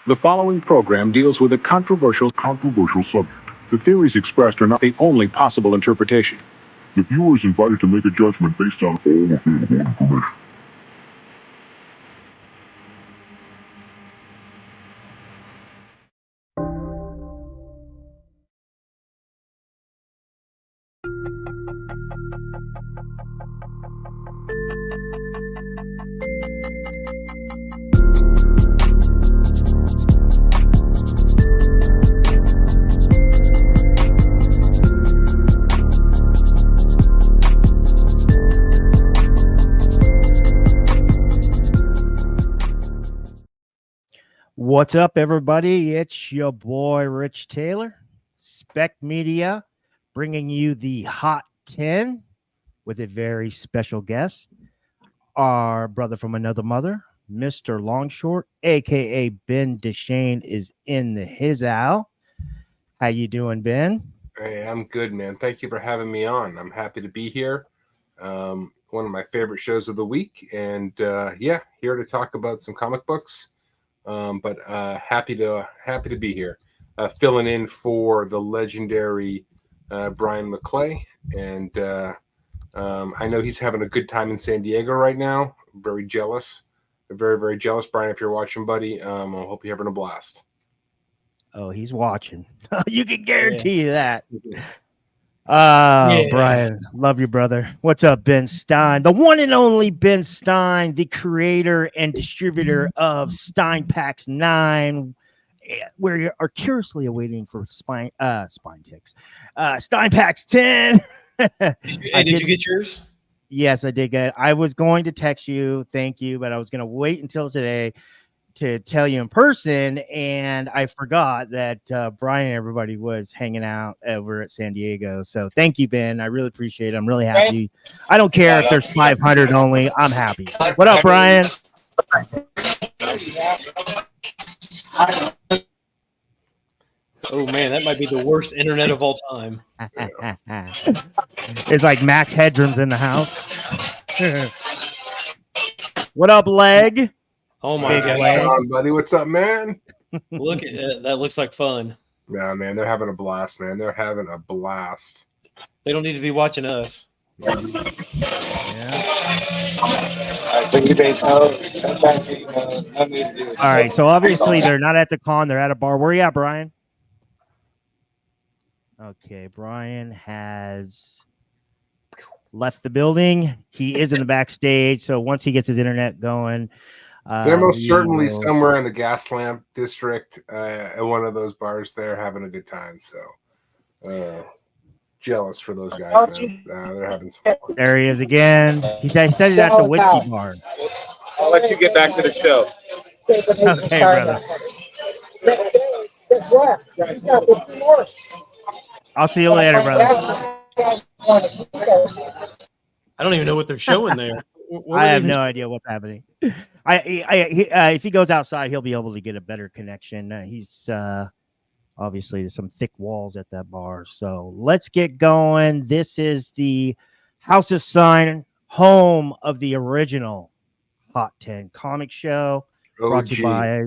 The following program deals with a controversial subject. The theories expressed are not the only possible interpretation. The viewer is invited to make a judgment based on all available information. What's up, everybody? It's your boy, Rich Taylor, Spec Media, bringing you the Hot 10 with a very special guest, our brother from another mother, Mr. Longshort, a.k.a. Ben Stein, is in his owl. How you doing, Ben? Hey, I'm good, man. Thank you for having me on. I'm happy to be here. One of my favorite shows of the week. And yeah, here to talk about some comic books. But happy to be here, filling in for the legendary Bryan McClay, and I know he's having a good time in San Diego right now. I'm very jealous, very jealous, Bryan. If you're watching, buddy, I hope you're having a blast. Oh, he's watching. You can guarantee you that. Yeah. Bryan, love you, brother. What's up, Ben Stein? The one and only Ben Stein, the creator and distributor of Stein Packs 9. We are curiously awaiting for Stein Packs 10. Did you get yours? Yes, I did get it. I was going to text you, thank you, but I was going to wait until today to tell you in person, and I forgot that Bryan and everybody was hanging out over at San Diego. So thank you, Ben. I really appreciate it. I'm really happy. I don't care if there's 500 only. I'm happy. What up, Bryan? Oh man, that might be the worst internet of all time. It's like Max Headroom's in the house. What up, Leg? Oh my god, buddy, what's up, man? Look at that. Looks like fun. Yeah, man, they're having a blast, man. They're having a blast. They don't need to be watching us. Yeah. All right, so obviously they're not at the con, they're at a bar. Where are you at, Bryan? Okay, Bryan has left the building. He is in the backstage, so once he gets his internet going, they're most certainly somewhere in the gas lamp district at one of those bars there having a good time. So jealous for those guys, man. They're having some fun. There he is again. He said he's at the whiskey bar. I'll let you get back to the show. Okay, brother. I'll see you later, brother. I don't even know what they're showing there. I have no idea what's happening. If he goes outside, he'll be able to get a better connection. He's obviously there's some thick walls at that bar. So let's get going. This is the House of Stein, home of the original Hot 10 comic show, brought to you by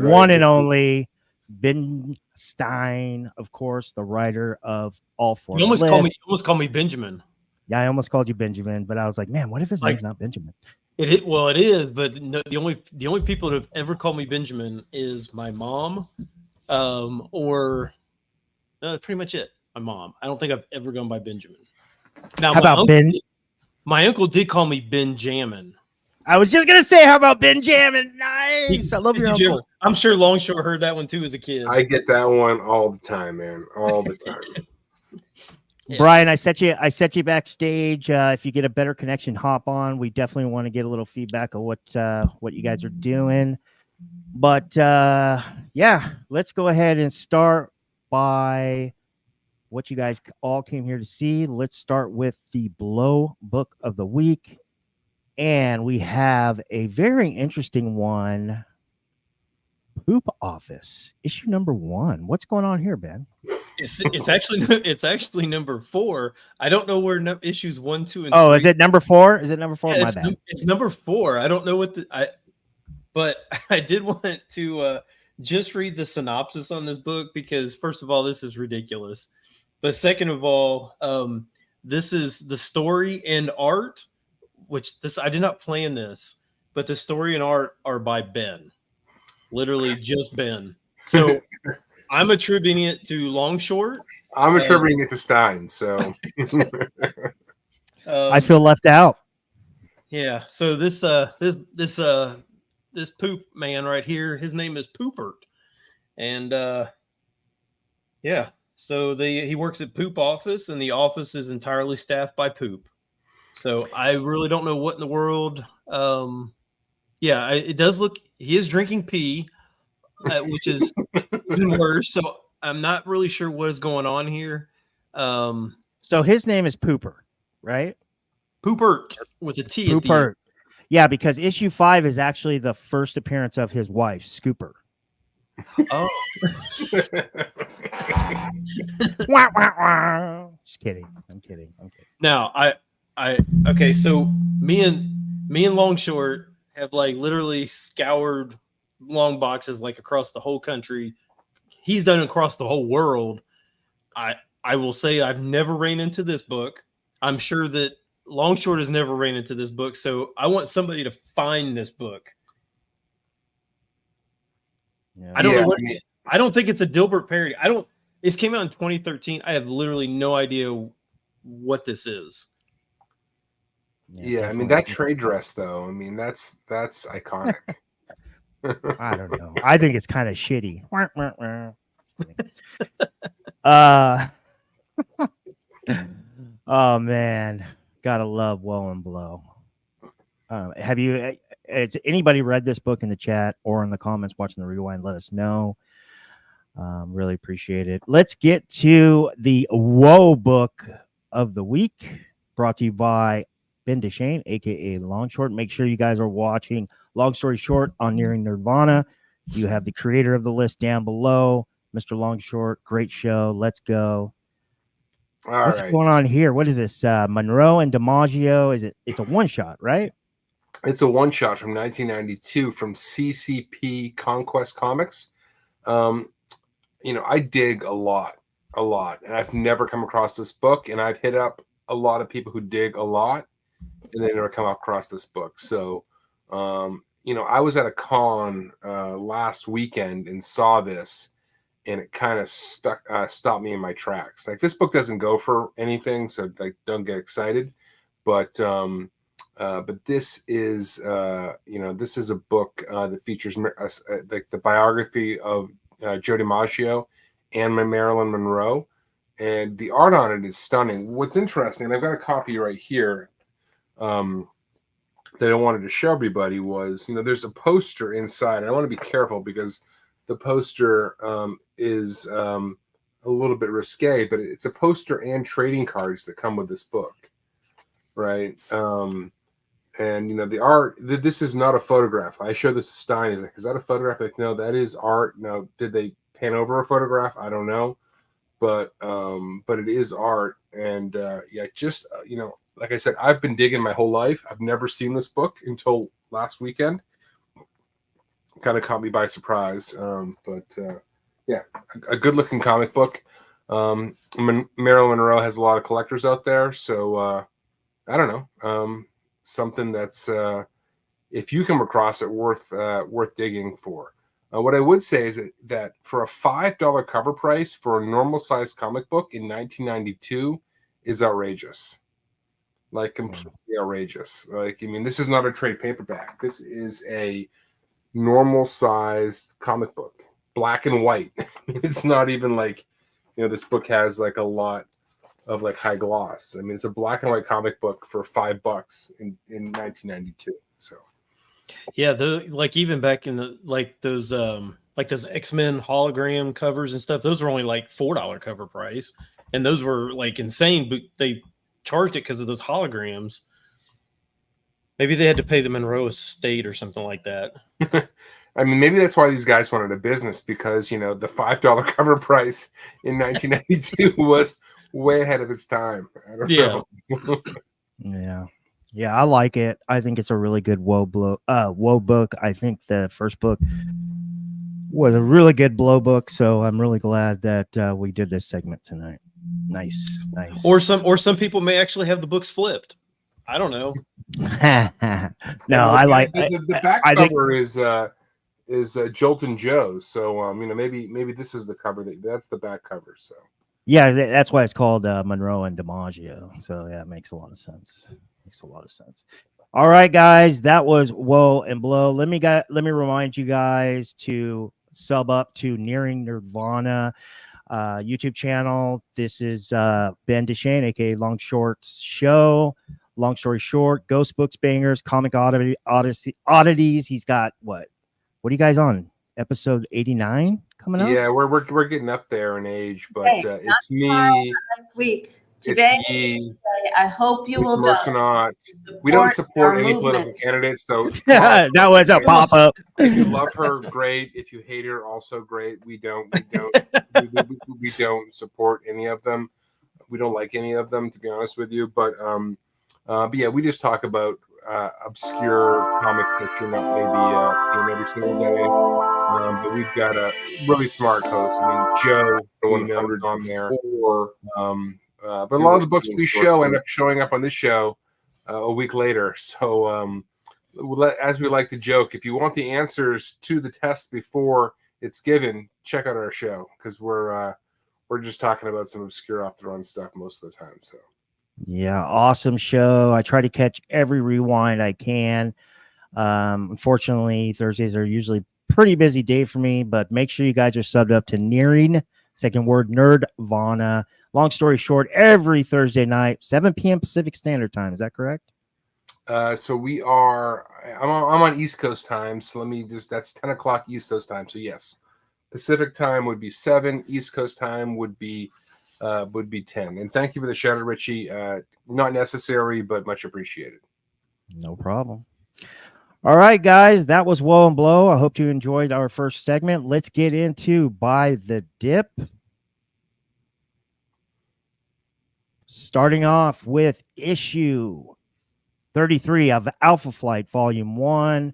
one and only Ben Stein, of course, the writer of all four. You almost call me Benjamin. Yeah, I almost called you Benjamin, but I was like, man, what if his name's not Benjamin? It is, but no, the only people that have ever called me Benjamin is my mom, or no, that's pretty much it. My mom. I don't think I've ever gone by Benjamin. Now, how about Ben? My uncle did call me Benjamin. I was just gonna say, how about Benjamin? Nice. I love your uncle. I'm sure Longshore heard that one too as a kid. I get that one all the time, man. All the time. Yeah. Bryan, I set you backstage. If you get a better connection, hop on. We definitely want to get a little feedback of what you guys are doing. But yeah, let's go ahead and start by what you guys all came here to see. Let's start with the Blow Book of the Week. And we have a very interesting one. Poop Office, issue number 1. What's going on here, Ben? It's actually number 4. I don't know where issues 1, 2, and 3. Is it number 4? Is it number 4? Yeah, My bad. It's number 4. I don't know but I did want to just read the synopsis on this book because first of all, this is ridiculous. But second of all, this is the story and art, which this I did not plan this, but the story and art are by Ben. Literally just Ben. So I'm attributing it to Long Short. I'm attributing it to Stein. So I feel left out. Yeah. So this poop man right here, his name is Poopert, and yeah. So he works at Poop office, and the office is entirely staffed by Poop. So I really don't know what in the world. Yeah, it does look. He is drinking pee, which is even worse. So I'm not really sure what is going on here. So his name is Pooper, right? Poopert with a T. At the Poopert. end. Yeah, because issue 5 is actually the first appearance of his wife, Scooper. Oh, Wah, wah, wah. Just kidding. I'm kidding. now okay. So me and Long Short have like literally scoured long boxes like across the whole country. He's done across the whole world. I will say I've never ran into this book. I'm sure that Long Short has never ran into this book. So I want somebody to find this book. Yeah. I don't know what I don't think it's a Dilbert parody. This came out in 2013. I have literally no idea what this is. yeah, I mean that trade dress though. I mean that's iconic. I don't know. I think it's kind of shitty. Oh man, gotta love Woe and Blow. Has anybody read this book in the chat or in the comments watching the rewind? Let us know. Really appreciate it. Let's get to the Woe book of the week, brought to you by Ben Stein, aka Long Short. Make sure you guys are watching Long Story Short on Nearing Nirvana. You have the creator of the list down below, Mr. Long Short. Great show. Let's go. What's going on here? What is this? Monroe and DiMaggio. It's a one shot, right? It's a one shot from 1992 from CCP Conquest Comics. I dig a lot, and I've never come across this book, and I've hit up a lot of people who dig a lot, and they never come across this book. So, I was at a con last weekend and saw this, and it kind of stopped me in my tracks. Like this book doesn't go for anything, so like don't get excited. But this is this is a book that features like the biography of Joe DiMaggio and Marilyn Monroe, and the art on it is stunning. What's interesting, and I've got a copy right here that I wanted to show everybody was, there's a poster inside. I want to be careful because the poster is a little bit risque, but it's a poster and trading cards that come with this book, right? And the art. This is not a photograph. I show this to Stein. He's like, "Is that a photograph?" Like, no, that is art. No, did they pan over a photograph? I don't know, but it is art. And like I said, I've been digging my whole life. I've never seen this book until last weekend. Kind of caught me by surprise. Yeah, a good-looking comic book. Marilyn Monroe has a lot of collectors out there, so I don't know. Something that's if you come across it, worth digging for. What I would say is that for a $5 cover price for a normal-sized comic book in 1992 is outrageous. Like completely outrageous. Like, I mean, this is not a trade paperback. This is a normal-sized comic book, black and white. It's not even like, this book has like a lot of like high gloss. I mean, it's a black and white comic book for $5 in 1992. So, yeah, even back in those X-Men hologram covers and stuff, those were only like $4 cover price, and those were like insane. But they charged it because of those holograms. Maybe they had to pay the Monroe estate or something like that. I mean, maybe that's why these guys wanted a business, because the $5 cover price in 1992 was way ahead of its time. I don't know. Yeah, I like it. I think it's a really good Woe book. I think the first book was a really good blow book. So I'm really glad that we did this segment tonight. Nice. Or some people may actually have the books flipped. I don't know. No, I like the back I think cover is Jolton Joe. So maybe this is the cover that's the back cover. So yeah, that's why it's called Monroe and DiMaggio. So yeah, it makes a lot of sense. All right, guys, that was Woe and Blow. Let me remind you guys to sub up to Nearing Nirvana YouTube channel. This is Ben Deshane, aka Long Shorts Show. Long story short, Ghost Books Bangers, Comic Oddities. He's got what are you guys on? Episode 89 coming up? yeah, we're getting up there in age, but Hey, it's me. next week. Today, It's Yee, I hope you will Mercenot. We don't support our any political movement. candidates, so That was a pop up. if you love her, great. If you hate her, also great. We don't support any of them. We don't like any of them, to be honest with you. But yeah, we just talk about obscure comics that you're not maybe seeing every single day. But we've got a really smart host. I mean, Joe, the one that was on there. But a lot of the books we show end up showing up on this show a week later. So as we like to joke, if you want the answers to the test before it's given, check out our show, because we're just talking about some obscure off the run stuff most of the time. So yeah, awesome show. I try to catch every rewind I can. Unfortunately, Thursdays are usually pretty busy day for me, but make sure you guys are subbed up to Nearing, second word, Nerdvana. Long story short, every Thursday night, 7 p.m. Pacific Standard Time. Is that correct? So we are. I'm on East Coast time. So that's 10 o'clock East Coast time. So yes, Pacific time would be 7. East Coast time would be 10. And thank you for the shout out, Richie. Not necessary, but much appreciated. No problem. All right, guys, that was Woe and Blow. I hope you enjoyed our first segment. Let's get into By the Dip. Starting off with issue 33 of Alpha Flight, Volume 1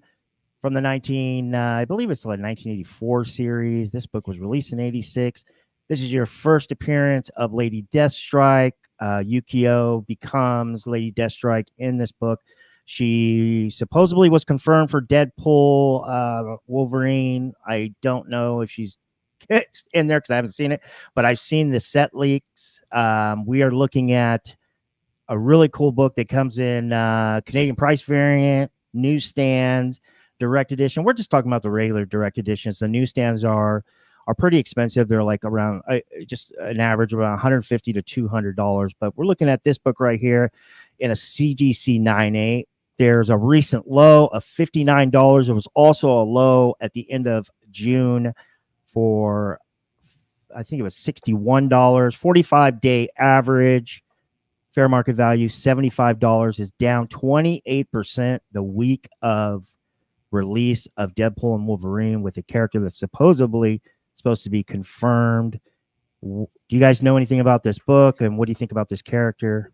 from the I believe it's like 1984 series. This book was released in 86. This is your first appearance of Lady Deathstrike. Yukio becomes Lady Deathstrike in this book. She supposedly was confirmed for Deadpool, Wolverine. I don't know if she's in there because I haven't seen it, but I've seen the set leaks. We are looking at a really cool book that comes in Canadian price variant, newsstands, direct edition. We're just talking about the regular direct editions. The newsstands are pretty expensive. They're like around just an average of around $150 to $200. But we're looking at this book right here in a CGC 9.8. There's a recent low of $59. It was also a low at the end of June for, I think it was $61. 45-day average. Fair market value, $75, is down 28% the week of release of Deadpool and Wolverine, with a character that's supposedly supposed to be confirmed. Do you guys know anything about this book, and what do you think about this character?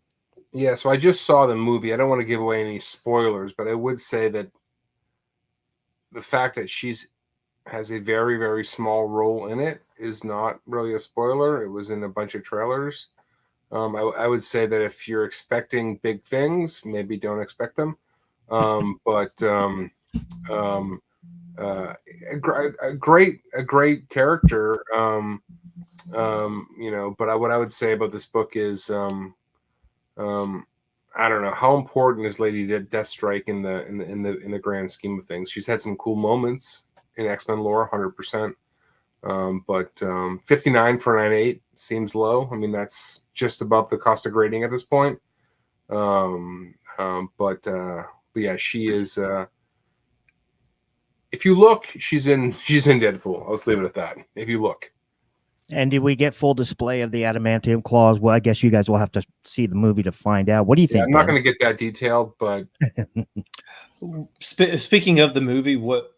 Yeah, so I just saw the movie. I don't want to give away any spoilers, but I would say that the fact that has a very, very small role in it is not really a spoiler. It was in a bunch of trailers. I would say that if you're expecting big things, maybe don't expect them. But a great character. But what I would say about this book is, I don't know, how important is Lady Deathstrike in the grand scheme of things. She's had some cool moments in X-Men lore, 100%. But 59 for 9.8 seems low. I mean, that's just above the cost of grading at this point. But yeah, she is. If you look, she's in Deadpool. Let's leave it at that. If you look. And did we get full display of the adamantium claws? Well, I guess you guys will have to see the movie to find out. What do you think? I'm not going to get that detailed, but speaking of the movie, what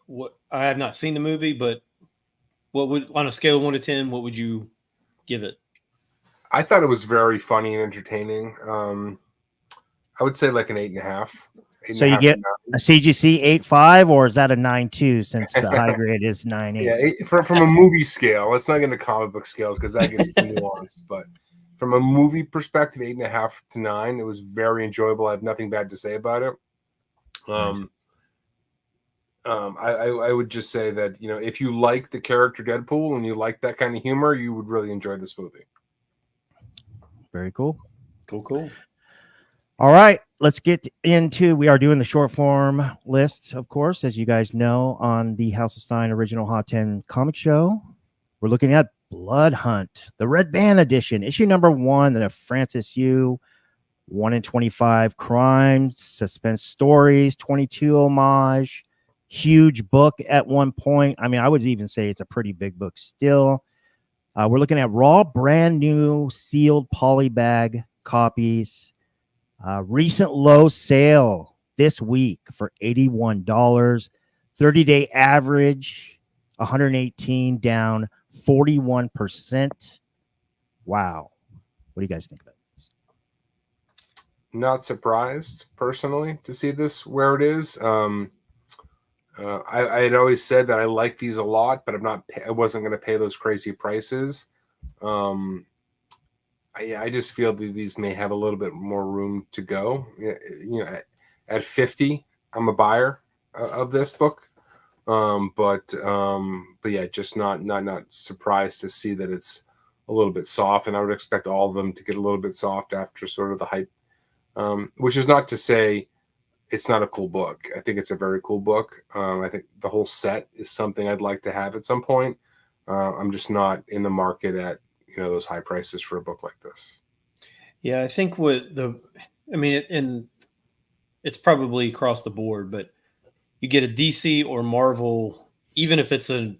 I have not seen the movie, but what would, on a scale of 1 to 10, what would you give it? I thought it was very funny and entertaining. I would say like an 8.5. So you get a CGC 8.5, or is that a 9.2 since the high grade is 9.8? Yeah, from a movie scale. Let's not get into comic book scales because that gets too nuanced. But from a movie perspective, 8.5 to 9, it was very enjoyable. I have nothing bad to say about it. Nice. I would just say that, you know, if you like the character Deadpool and you like that kind of humor, you would really enjoy this movie. Very cool. Cool. All right, let's get into, we are doing the short form list, of course, as you guys know, on the House of Stein Original Hot 10 comic show. We're looking at Blood Hunt, the Red Band edition, issue number 1, the Francis Yu, 1 in 25 crime, suspense stories, 22 homage, huge book at one point. I mean, I would even say it's a pretty big book still. We're looking at raw, brand new, sealed polybag copies. Recent low sale this week for $81. 30-day average, 118, down 41%. Wow. What do you guys think about this? Not surprised, personally, to see this where it is. I had always said that I like these a lot, but I wasn't going to pay those crazy prices. I just feel that these may have a little bit more room to go. You know, at 50, I'm a buyer of this book. But yeah, just not surprised to see that it's a little bit soft, and I would expect all of them to get a little bit soft after sort of the hype. Which is not to say it's not a cool book. I think it's a very cool book. I think the whole set is something I'd like to have at some point. I'm just not in the market at, you know, those high prices for a book like this. Yeah, I think and it's probably across the board, but you get a DC or Marvel, even if it's an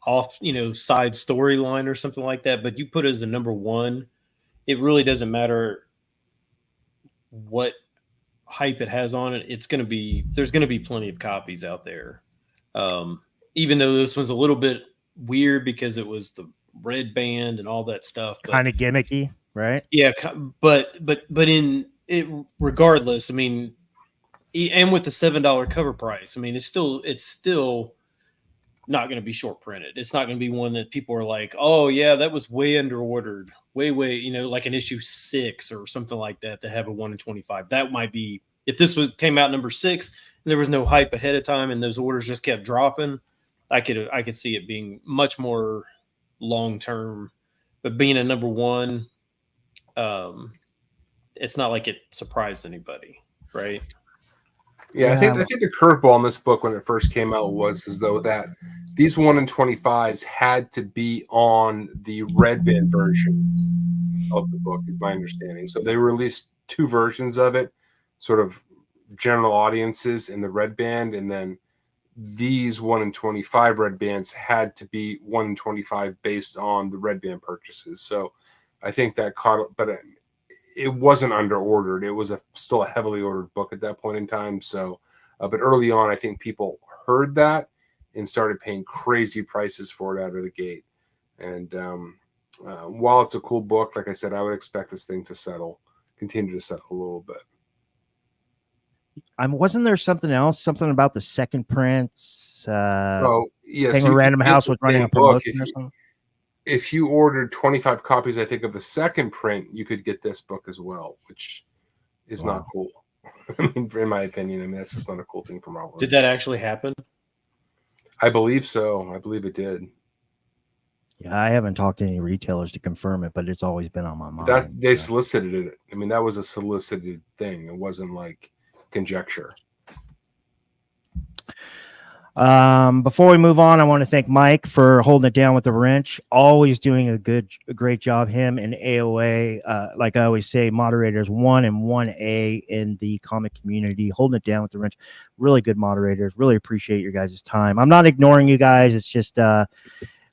off, you know, side storyline or something like that, but you put it as a number 1, it really doesn't matter what hype it has on it. There's going to be plenty of copies out there. Even though this one's a little bit weird because it was the red band and all that stuff, Kind of gimmicky, right? Yeah, but in it, regardless, I mean, and with the $7 cover price, I mean, it's still not going to be short printed. It's not going to be one that people are like, oh yeah, that was way under ordered, way, you know, like an issue 6 or something like that to have a 1 in 25. That might be, if this came out number 6 and there was no hype ahead of time and those orders just kept dropping, I could see it being much more long term. But being a number 1, it's not like it surprised anybody, right? Yeah, I think the curveball in this book when it first came out was as though that these 1 in 25s had to be on the red band version of the book, is my understanding. So they released 2 versions of it, sort of general audiences in the red band, and then these 1 in 25 red bands had to be 1 in 25 based on the red band purchases. So I think that caught, but it wasn't under ordered. It was still a heavily ordered book at that point in time. So, but early on, I think people heard that and started paying crazy prices for it out of the gate. And while it's a cool book, like I said, I would expect this thing to continue to settle a little bit. Wasn't there something about the second prints? Oh, yes. Thing where Random House was running a promotion or something? If you ordered 25 copies, I think, of the second print, you could get this book as well, which is not cool. I mean, in my opinion, that's just not a cool thing for Marvel. Did that actually happen? I believe so. I believe it did. Yeah, I haven't talked to any retailers to confirm it, but it's always been on my mind. They solicited it. I mean, that was a solicited thing. It wasn't like conjecture. Before we move on, I want to thank Mike for holding it down with the wrench. Always doing a great job. Him and AOA, like I always say, moderators 1 and 1A in the comic community, holding it down with the wrench. Really good moderators. Really appreciate your guys' time. I'm not ignoring you guys. It's just your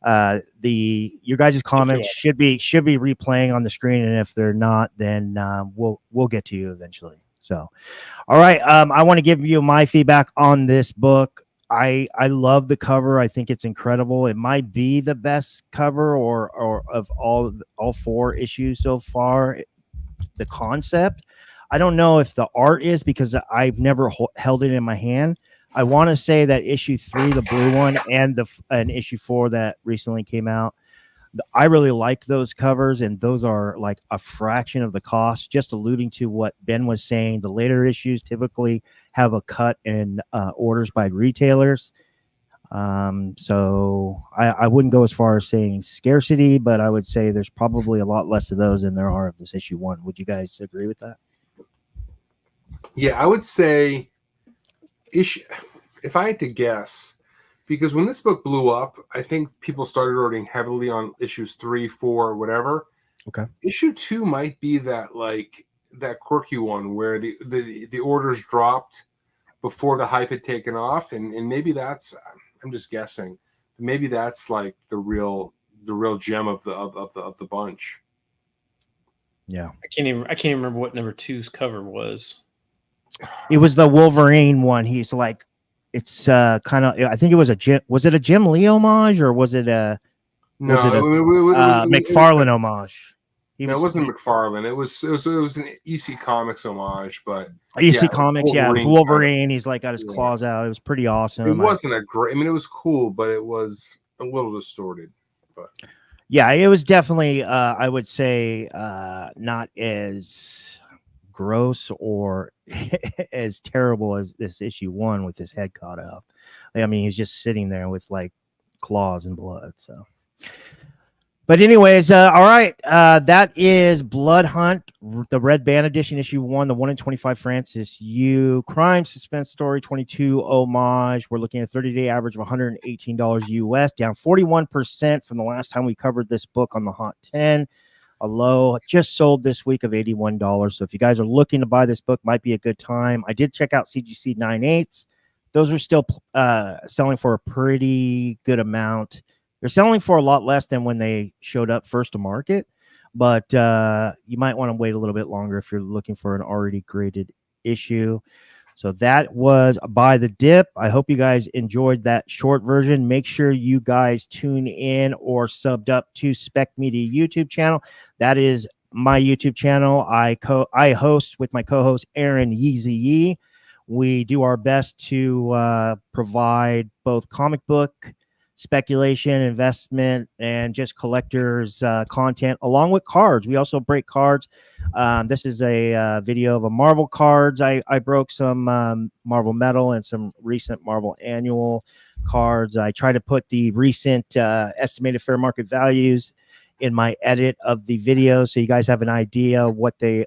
guys' comments should be replaying on the screen, and if they're not, then we'll get to you eventually. So, all right. I want to give you my feedback on this book. I love the cover. I think it's incredible. It might be the best cover or of all 4 issues so far. The concept, I don't know if the art is because I've never held it in my hand. I want to say that issue 3, the blue one, and issue 4 that recently came out, I really like those covers, and those are like a fraction of the cost. Just alluding to what Ben was saying, the later issues typically have a cut in orders by retailers. So I wouldn't go as far as saying scarcity, but I would say there's probably a lot less of those than there are of this issue 1. Would you guys agree with that? Yeah, I would say if I had to guess, because when this book blew up, I think people started ordering heavily on issues 3, 4, whatever. Okay. Issue 2 might be that quirky one where the orders dropped before the hype had taken off, and maybe that's, I'm just guessing, maybe that's like the real gem of the bunch. Yeah. I can't even remember what number 2's cover was. It was the Wolverine one. He's like, it's kind of, I think it was was it a Jim Lee homage, or was it a McFarlane homage? It wasn't McFarlane. It was an EC Comics homage, but EC Comics, yeah, it was Wolverine. He's like got his claws out. It was pretty awesome. It wasn't a great. I mean, it was cool, but it was a little distorted. But yeah, it was definitely, I would say, not as gross or as terrible as this issue 1 with his head cut off. I mean, he's just sitting there with like claws and blood. So, but anyways, all right, that is Blood Hunt, the Red Band edition, issue 1, the 1 in 25 Francis Yu crime suspense story 22 homage. We're looking at a 30-day average of $118 US, down 41% from the last time we covered this book on the Hot 10. A low just sold this week of $81. So if you guys are looking to buy this book, might be a good time. I did check out CGC 9/8. Those are still selling for a pretty good amount. They're selling for a lot less than when they showed up first to market, but you might want to wait a little bit longer if you're looking for an already graded issue. So that was By the Dip. I hope you guys enjoyed that short version. Make sure you guys tune in or subbed up to Spec Media YouTube channel. That is my YouTube channel. I host with my co-host Aaron YeeZee Yee. We do our best to provide both comic book speculation, investment, and just collectors content along with cards. We also break cards. This is a video of a Marvel cards. I broke some Marvel Metal and some recent Marvel Annual cards. I try to put the recent estimated fair market values in my edit of the video, so you guys have an idea what they're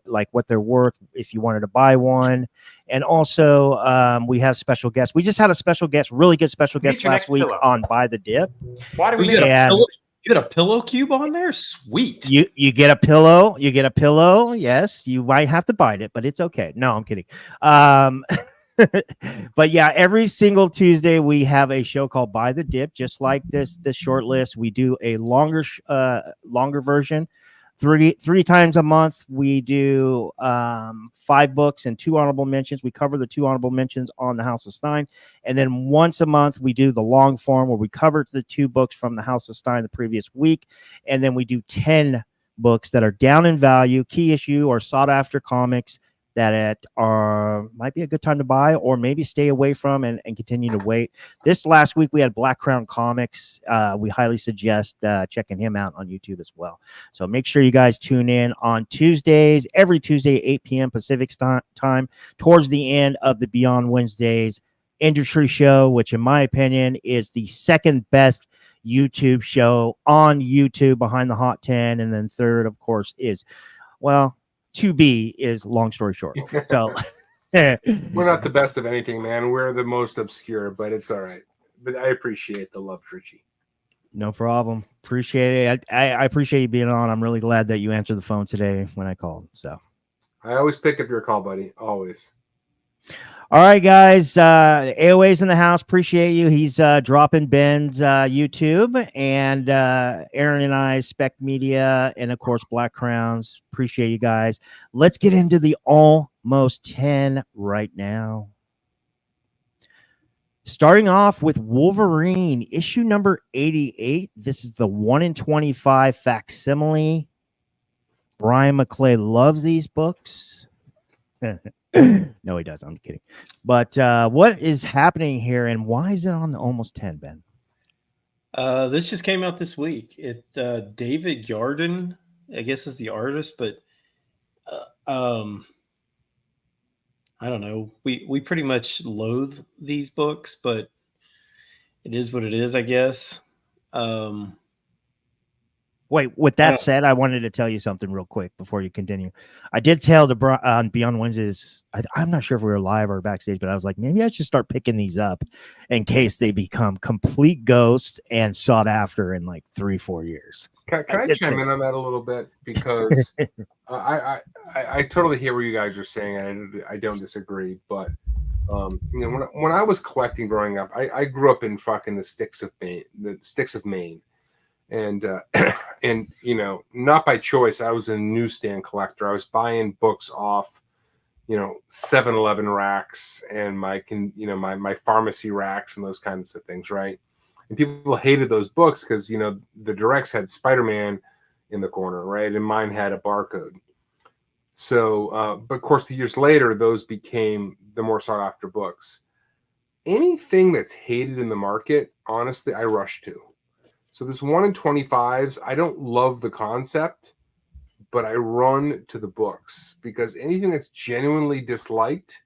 worth if you wanted to buy one. And also we have special guests. We just had a special guest, really good special guest last week on By the Dip. Why do we get you get a pillow cube on there? Sweet. You get a pillow. You get a pillow. Yes, you might have to bite it, but it's okay. No, I'm kidding. But yeah, every single Tuesday we have a show called By the Dip, just like this short list. We do a longer version. Three times a month we do 5 books and 2 honorable mentions. We cover the 2 honorable mentions on the House of Stein, and then once a month we do the long form where we cover the 2 books from the House of Stein the previous week, and then we do 10 books that are down in value, key issue or sought after comics that might be a good time to buy or maybe stay away from and continue to wait. This last week we had Black Crown Comics. We highly suggest checking him out on YouTube as well. So make sure you guys tune in on Tuesdays, every Tuesday, 8 p.m. Pacific time, towards the end of the Beyond Wednesdays industry show, which in my opinion is the second best YouTube show on YouTube behind the Hot 10. And then third, of course, is, well, 2B is Long Story Short. So we're not the best of anything, man. We're the most obscure, but it's all right. But I appreciate the love, Richie. No problem. Appreciate it. I appreciate you being on. I'm really glad that you answered the phone today when I called. So I always pick up your call, buddy. Always. All right, guys. AOA's in the house. Appreciate you. He's dropping Ben's YouTube, and Aaron and I, Spec Media, and of course, Black Crowns. Appreciate you guys. Let's get into the almost 10 right now. Starting off with Wolverine, issue number 88. This is the 1 in 25 facsimile. Bryan McClay loves these books. No, he does. I'm kidding. But what is happening here, and why is it on the almost 10, Ben? This just came out this week. David Yarden, I guess, is the artist, but I don't know. We pretty much loathe these books, but it is what it is, I guess. Wait, with that said, I wanted to tell you something real quick before you continue. I did tell on Beyond Wednesdays, I'm not sure if we were live or backstage, but I was like, maybe I should start picking these up in case they become complete ghosts and sought after in like 3-4 years. Can I chime in on that a little bit? Because I totally hear what you guys are saying, and I don't disagree. But when I was collecting growing up, I grew up in fucking the sticks of Maine. And not by choice. I was a newsstand collector. I was buying books off, 7-Eleven racks and my pharmacy racks and those kinds of things, right? And people hated those books because the directs had Spider-Man in the corner, right? And mine had a barcode. So, but of course, the years later, those became the more sought after books. Anything that's hated in the market, honestly, I rush to. So this 1 in 25s, I don't love the concept, but I run to the books because anything that's genuinely disliked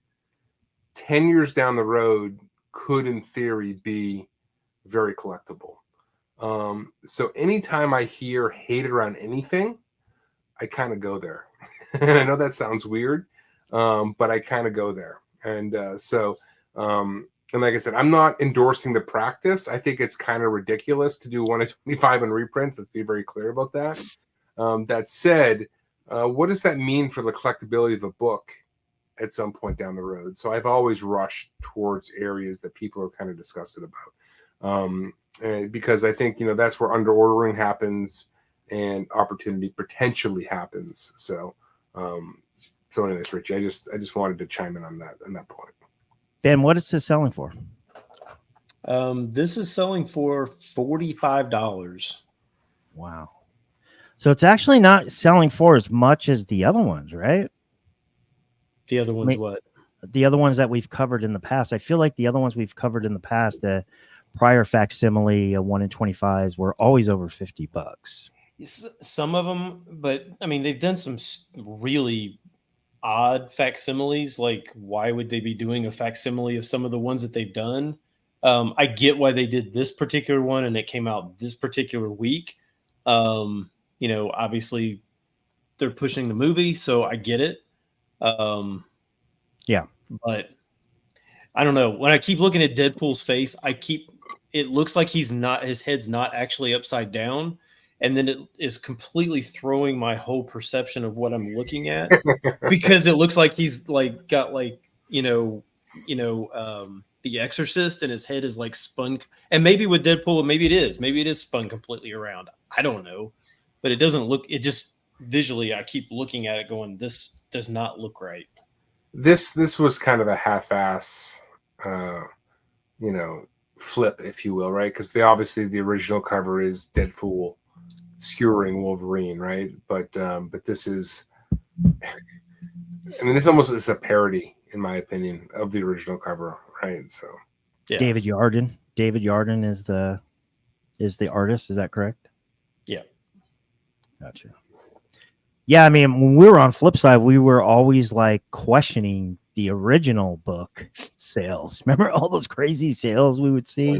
10 years down the road could, in theory, be very collectible. So anytime I hear hate around anything, I kind of go there. And I know that sounds weird, but I kind of go there. And and like I said, I'm not endorsing the practice. I think it's kind of ridiculous to do 1 in 25 on reprints. Let's be very clear about that. That said, what does that mean for the collectability of a book at some point down the road? So I've always rushed towards areas that people are kind of disgusted about. Because I think, that's where underordering happens and opportunity potentially happens. So anyways, Richie, I just wanted to chime in on that point. Ben, what is this selling for? This is selling for $45. Wow. So it's actually not selling for as much as the other ones, right? The other ones, what? The other ones that we've covered in the past. I feel like the other ones we've covered in the past, the prior facsimile 1 in 25s were always over $50. Some of them, but I mean, they've done some really odd facsimiles. Like, why would they be doing a facsimile of some of the ones that they've done? I get why they did this particular one and it came out this particular week. Obviously they're pushing the movie, so I get it. Yeah, but I don't know. When I keep looking at Deadpool's face, it looks like his head's not actually upside down. And then it is completely throwing my whole perception of what I'm looking at because it looks like he's got The Exorcist and his head is like spun. And maybe with Deadpool, maybe it is spun completely around. I don't know, but it doesn't look. It just visually, I keep looking at it, going, "This does not look right." This was kind of a half-ass, flip, if you will, right? Because obviously the original cover is Deadpool skewering Wolverine, right? But this is, this almost is a parody, in my opinion, of the original cover, right? So, yeah. David Yarden is the artist. Is that correct? Yeah. Gotcha. Yeah, I mean, when we were on Flipside, we were always like questioning the original book sales. Remember all those crazy sales we would see?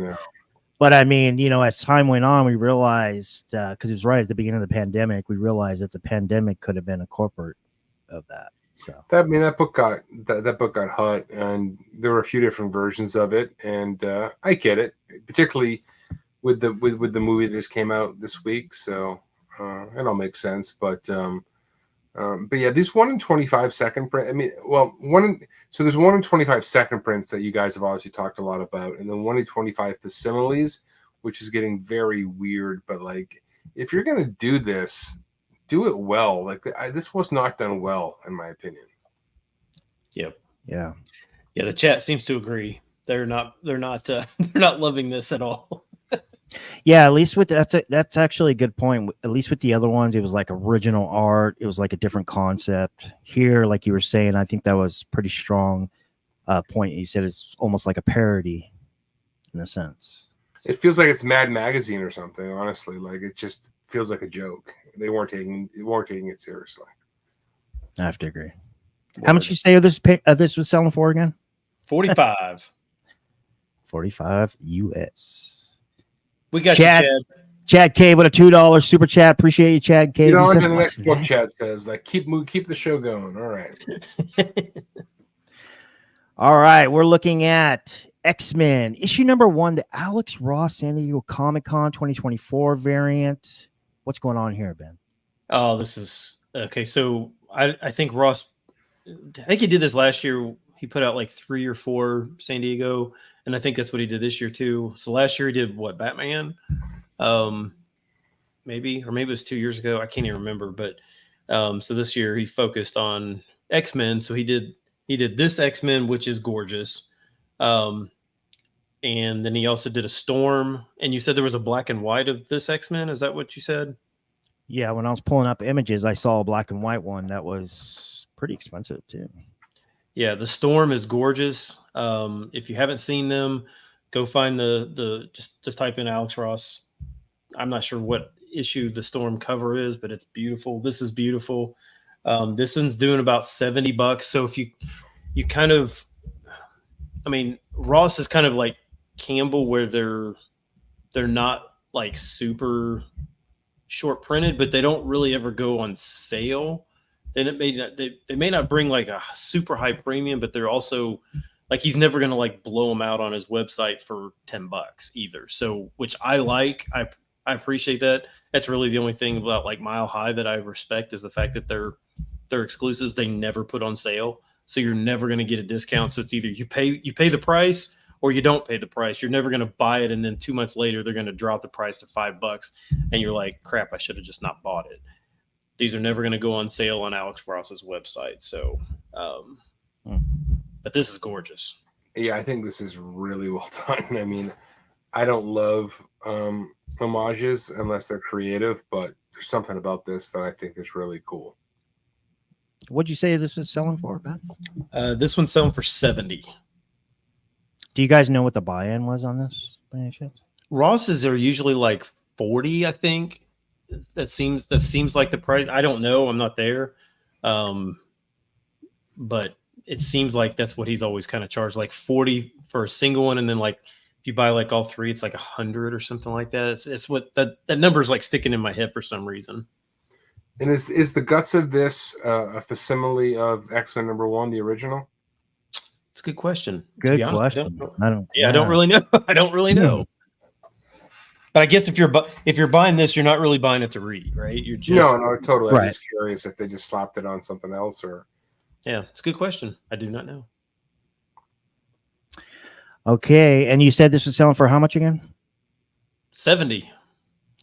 But I mean, as time went on, we realized, because it was right at the beginning of the pandemic, we realized that the pandemic could have been a corporate of that. So that book got hot, and there were a few different versions of it, and I get it, particularly with the movie that just came out this week. So it all makes sense. But yeah, these 1 in 25 second print. I mean, so there's 1 in 25 second prints that you guys have obviously talked a lot about, and then 1 in 25 facsimiles, which is getting very weird. But like, if you're gonna do this, do it well. Like, this was not done well, in my opinion. Yep. Yeah. Yeah. The chat seems to agree. They're not loving this at all. Yeah, at least with that's actually a good point. At least with the other ones, it was like original art. It was like a different concept. Here, like you were saying, I think that was pretty strong point. You said it's almost like a parody in a sense. It feels like it's Mad Magazine or something. Honestly, like it just feels like a joke. They weren't taking it seriously. I have to agree. How much you say this was selling for again? 45. 45 US. We got Chad, you, Chad. Chad K with a $2 super chat. Appreciate you, Chad K. You know, He says, the "What's next book that?" chat says like keep the show going. All right. All right, we're looking at X-Men issue number 1, the Alex Ross San Diego Comic-Con 2024 variant. What's going on here, Ben? Oh, this is okay. So I think Ross, I think he did this last year. He put out like 3 or 4 San Diego, and I think that's what he did this year too. So last year he did what, Batman? Maybe it was 2 years ago. I can't even remember. But so this year he focused on X-Men. So he did this X-Men, which is gorgeous. And then he also did a Storm. And you said there was a black and white of this X-Men. Is that what you said? Yeah, when I was pulling up images, I saw a black and white one that was pretty expensive too. Yeah, the Storm is gorgeous. If you haven't seen them, go find the just type in Alex Ross. I'm not sure what issue the Storm cover is, but it's beautiful. This is beautiful. This one's doing about $70. So if you kind of, I mean, Ross is kind of like Campbell, where they're not like super short printed, but they don't really ever go on sale. Then they may not bring like a super high premium, but they're also like, he's never going to like blow them out on his website for $10 either. So, which I like, I appreciate that. That's really the only thing about like Mile High that I respect, is the fact that they're exclusives. They never put on sale. So you're never going to get a discount. So it's either you pay the price or you don't pay the price. You're never going to buy it, and then 2 months later they're going to drop the price to $5, and you're like, crap, I should have just not bought it. These are never going to go on sale on Alex Ross's website. So, but this is gorgeous. Yeah, I think this is really well done. I mean, I don't love homages unless they're creative, but there's something about this that I think is really cool. What'd you say this is selling for, Ben? This one's selling for 70. Do you guys know what the buy-in was on this by any chance? Ross's are usually like 40, I think. That seems like the price. I don't know. I'm not there. But it seems like that's what he's always kind of charged, like 40 for a single one. And then like, if you buy like all 3, it's like 100 or something like that. It's what that number is like sticking in my head for some reason. And is the guts of this a facsimile of X-Men #1, the original? It's a good question. Good question. I don't really know. I don't really know. But I guess if you're buying this, you're not really buying it to read, right? You're just No, totally. Right. I'm just curious if they just slapped it on something else or. Yeah, it's a good question. I do not know. Okay, and you said this was selling for how much again? 70.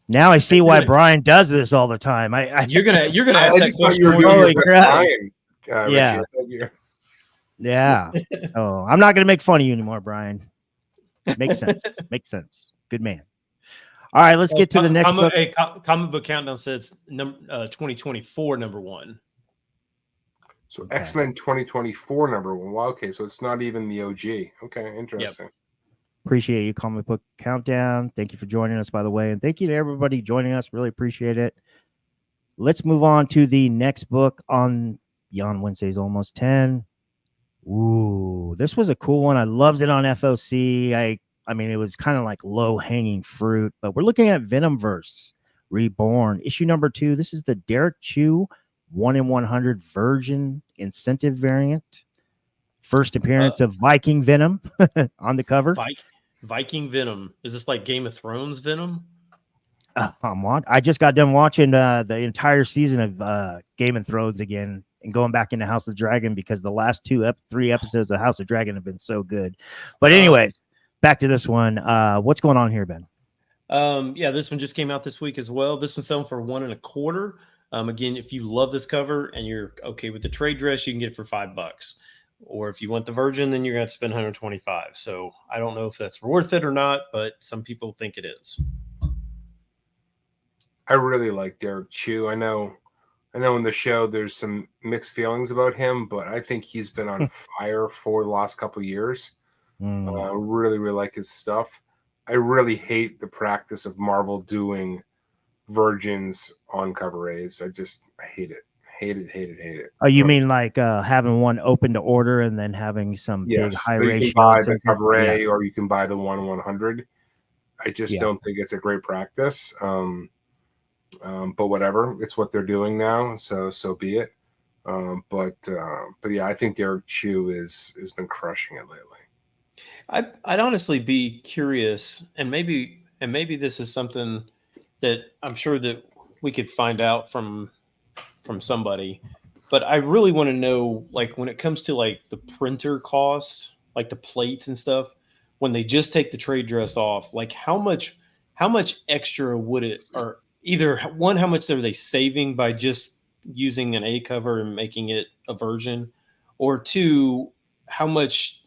Now I see why Brian does this all the time. You're gonna ask that question. Holy crap. Yeah. Yeah. So I'm not gonna make fun of you anymore, Brian. Makes sense. Makes sense. Good man. All right, let's get to the next book. Comic Book Countdown says 2024 #1. So okay. X-Men 2024 #1. Wow, okay, so it's not even the OG. Okay, interesting. Yep. Appreciate you, Comic Book Countdown. Thank you for joining us, by the way. And thank you to everybody joining us. Really appreciate it. Let's move on to the next book on Beyond Wednesday's Almost 10. Ooh, this was a cool one. I loved it on FOC. I mean, it was kind of like low-hanging fruit. But we're looking at Venomverse Reborn, issue number 2. This is the Derek Chew 1-in-100 Virgin Incentive variant. First appearance of Viking Venom on the cover. Viking Venom. Is this like Game of Thrones Venom? I just got done watching the entire season of Game of Thrones again and going back into House of Dragon because the last 3 episodes of House of Dragon have been so good. But anyways, back to this one. What's going on here, Ben? Yeah, this one just came out this week as well. This one's selling for $1.25. Again, if you love this cover and you're okay with the trade dress, you can get it for $5. or if you want the virgin, then you're going to have to spend 125. So I don't know if that's worth it or not, but some people think it is. I really like Derek Chew. I know in the show there's some mixed feelings about him, but I think he's been on fire for the last couple of years. Really like his stuff. I really hate the practice of Marvel doing virgins on cover A's. I hate it. Hate it. Oh, you mean like having one open to order and then having some big high so ratio? you can buy the cover A or you can buy the 1/100. I just don't think it's a great practice. But whatever, it's what they're doing now, so be it. But yeah, I think Derek Chew has been crushing it lately. I'd honestly be curious, and maybe this is something that I'm sure that we could find out from somebody, but I really want to know, like, when it comes to like the printer costs, like the plates and stuff, when they just take the trade dress off, like how much extra would it, or either one, how much are they saving by just using an A cover and making it a version, or two, how much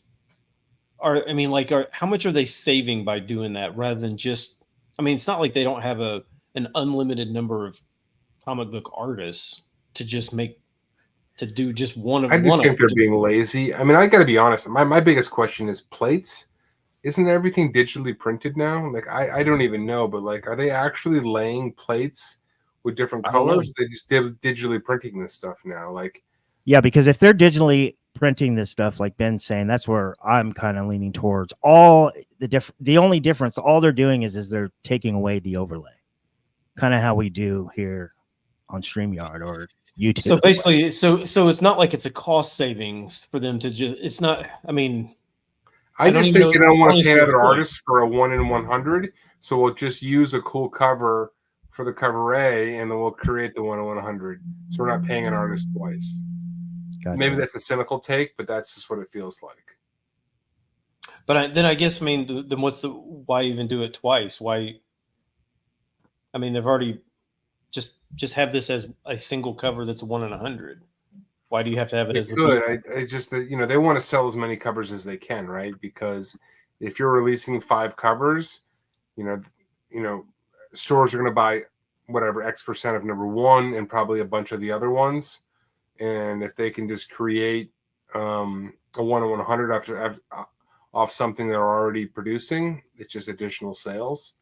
how much are they saving by doing that rather than just, I mean, it's not like they don't have an unlimited number of comic book artists to do just one of them. I just think they're being lazy. I mean, I got to be honest. My biggest question is plates. Isn't everything digitally printed now? Like, I don't even know, but like, are they actually laying plates with different colors? They just digitally printing this stuff now. Like, yeah, because if they're digitally printing this stuff, like Ben's saying, that's where I'm kind of leaning towards. The only difference, all they're doing is they're taking away the overlay, kind of how we do here on StreamYard or YouTube. So basically, so it's not like it's a cost savings for them to just. It's not. I mean, I just think they don't want to pay another artist for a 1/100, so we'll just use a cool cover for the cover A, and then we'll create the 1/100. So we're not paying an artist twice. Gotcha. Maybe that's a cynical take, but that's just what it feels like. But then I guess, I mean, then why even do it twice? Why? I mean, they've already just have this as a single cover that's a 1/100. Why do you have to have it as good? I just that they want to sell as many covers as they can, right? Because if you're releasing 5 covers, stores are going to buy whatever X% of number 1 and probably a bunch of the other ones. And if they can just create a 1/100 off something they're already producing, it's just additional sales.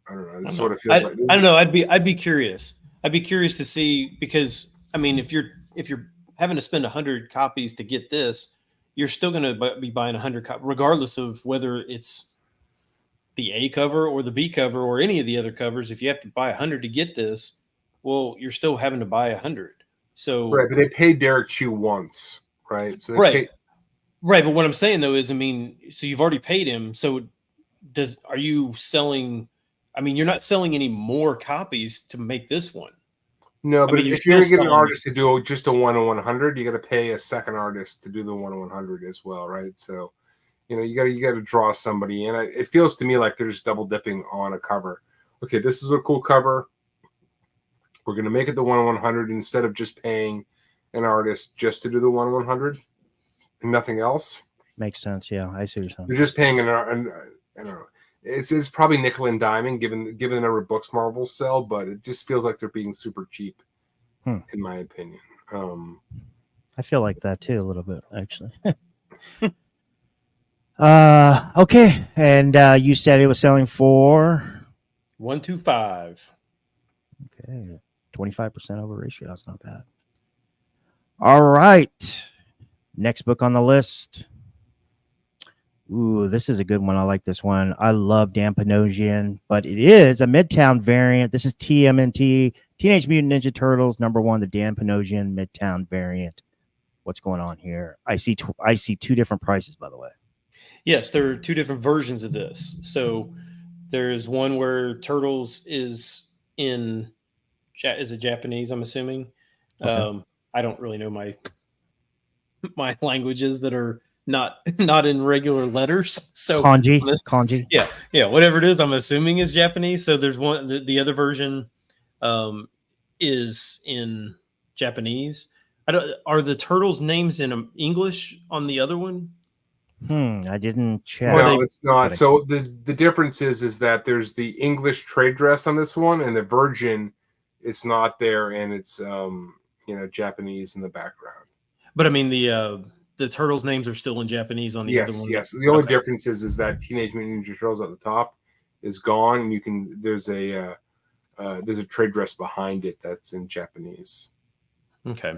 I don't know. That's what it feels like. I don't know. I'd be curious. I'd be curious to see, because I mean, if you're having to spend 100 copies to get this, you're still going to be buying 100 copies, regardless of whether it's the A cover or the B cover or any of the other covers. If you have to buy 100 to get this, well, you're still having to buy 100. So right, but they paid Derek Chew once, right? So right. But what I'm saying though is, I mean, so you've already paid him. So are you selling? I mean, you're not selling any more copies to make this one. No, but if you're going to get an artist to do just a 1/100, you got to pay a second artist to do the 1/100 as well, right? So, you got to draw somebody in. It feels to me like they're just double dipping on a cover. Okay, this is a cool cover. We're going to make it the 1/100 instead of just paying an artist just to do the 1/100 and nothing else. Makes sense. Yeah, I see what you're saying. You're just paying I don't know. It's probably nickel and diming given the number of books Marvel sell, but it just feels like they're being super cheap, in my opinion. I feel like that too a little bit, actually. Okay, and you said it was selling for $125. Okay, 25% over ratio. That's not bad. All right, next book on the list. Ooh, this is a good one. I like this one. I love Dan Panosian, but it is a Midtown variant. This is TMNT, Teenage Mutant Ninja Turtles #1, the Dan Panosian Midtown variant. What's going on here? I see 2 different prices, by the way. Yes, there are 2 different versions of this. So there's one where Turtles is in Japanese, I'm assuming. Okay. I don't really know my languages that are not in regular letters. So kanji. Yeah, whatever it is, I'm assuming is Japanese. So there's one, the other version is in Japanese. I don't. Are the turtles' names in English on the other one? I didn't check. No, it's not. but So the difference is that there's the English trade dress on this one, and the Virgin, it's not there, and it's Japanese in the background. But I mean the turtles' names are still in Japanese on the other one. Yes. The only difference is that Teenage Mutant Ninja Turtles at the top is gone, and there's a trade dress behind it that's in Japanese. Okay.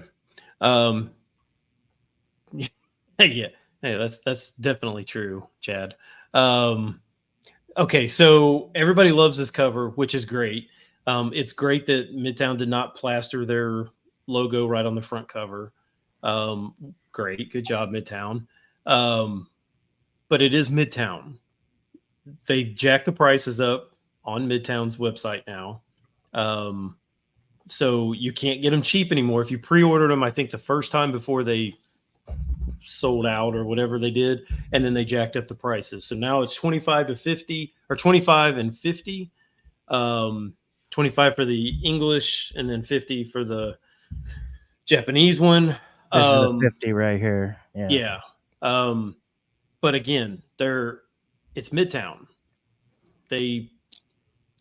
Yeah. Hey, that's definitely true, Chad. Okay, so everybody loves this cover, which is great. It's great that Midtown did not plaster their logo right on the front cover. Great, good job, Midtown. But it is Midtown. They jacked the prices up on Midtown's website now. So you can't get them cheap anymore. If you pre-ordered them, I think the first time before they sold out or whatever they did, and then they jacked up the prices. So now it's 25 to 50 or 25 and 50, 25 for the English and then 50 for the Japanese one. This is the 50 right here. Yeah. But again, it's Midtown. They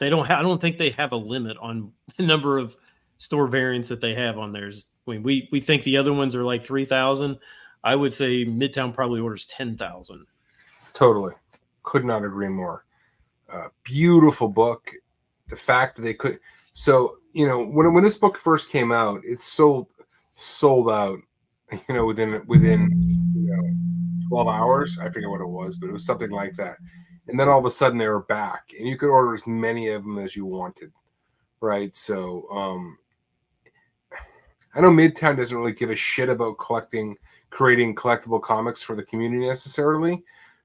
don't have, I don't think they have a limit on the number of store variants that they have on theirs. I mean, we think the other ones are like 3,000. I would say Midtown probably orders 10,000. Totally. Could not agree more. Beautiful book. The fact that they could, so, when this book first came out, it sold out, within 12 hours. I forget what it was, but it was something like that. And then all of a sudden they were back, and you could order as many of them as you wanted. Right. So, I know Midtown doesn't really give a shit about creating collectible comics for the community necessarily,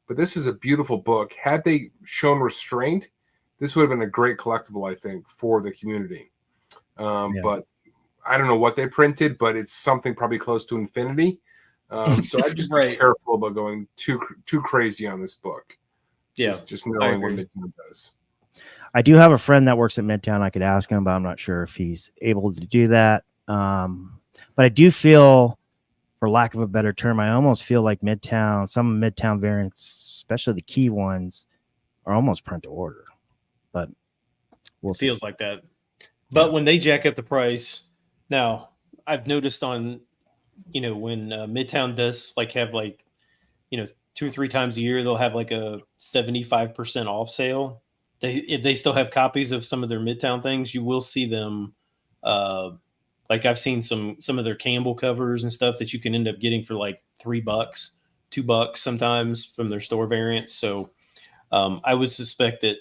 but this is a beautiful book. Had they shown restraint, this would have been a great collectible, I think, for the community. But I don't know what they printed, but it's something probably close to infinity. So I'd just be careful about going too crazy on this book. Yeah, just knowing what Midtown does. I do have a friend that works at Midtown. I could ask him, but I'm not sure if he's able to do that. But I do feel, for lack of a better term, I almost feel like Midtown, some Midtown variants, especially the key ones, are almost print to order. But it feels like that. But when they jack up the price, now I've noticed on, when Midtown does have 2 or 3 times a year, they'll have like a 75% off sale. If they still have copies of some of their Midtown things, you will see them. I've seen some of their Campbell covers and stuff that you can end up getting for like $3, $2 sometimes from their store variants. So I would suspect that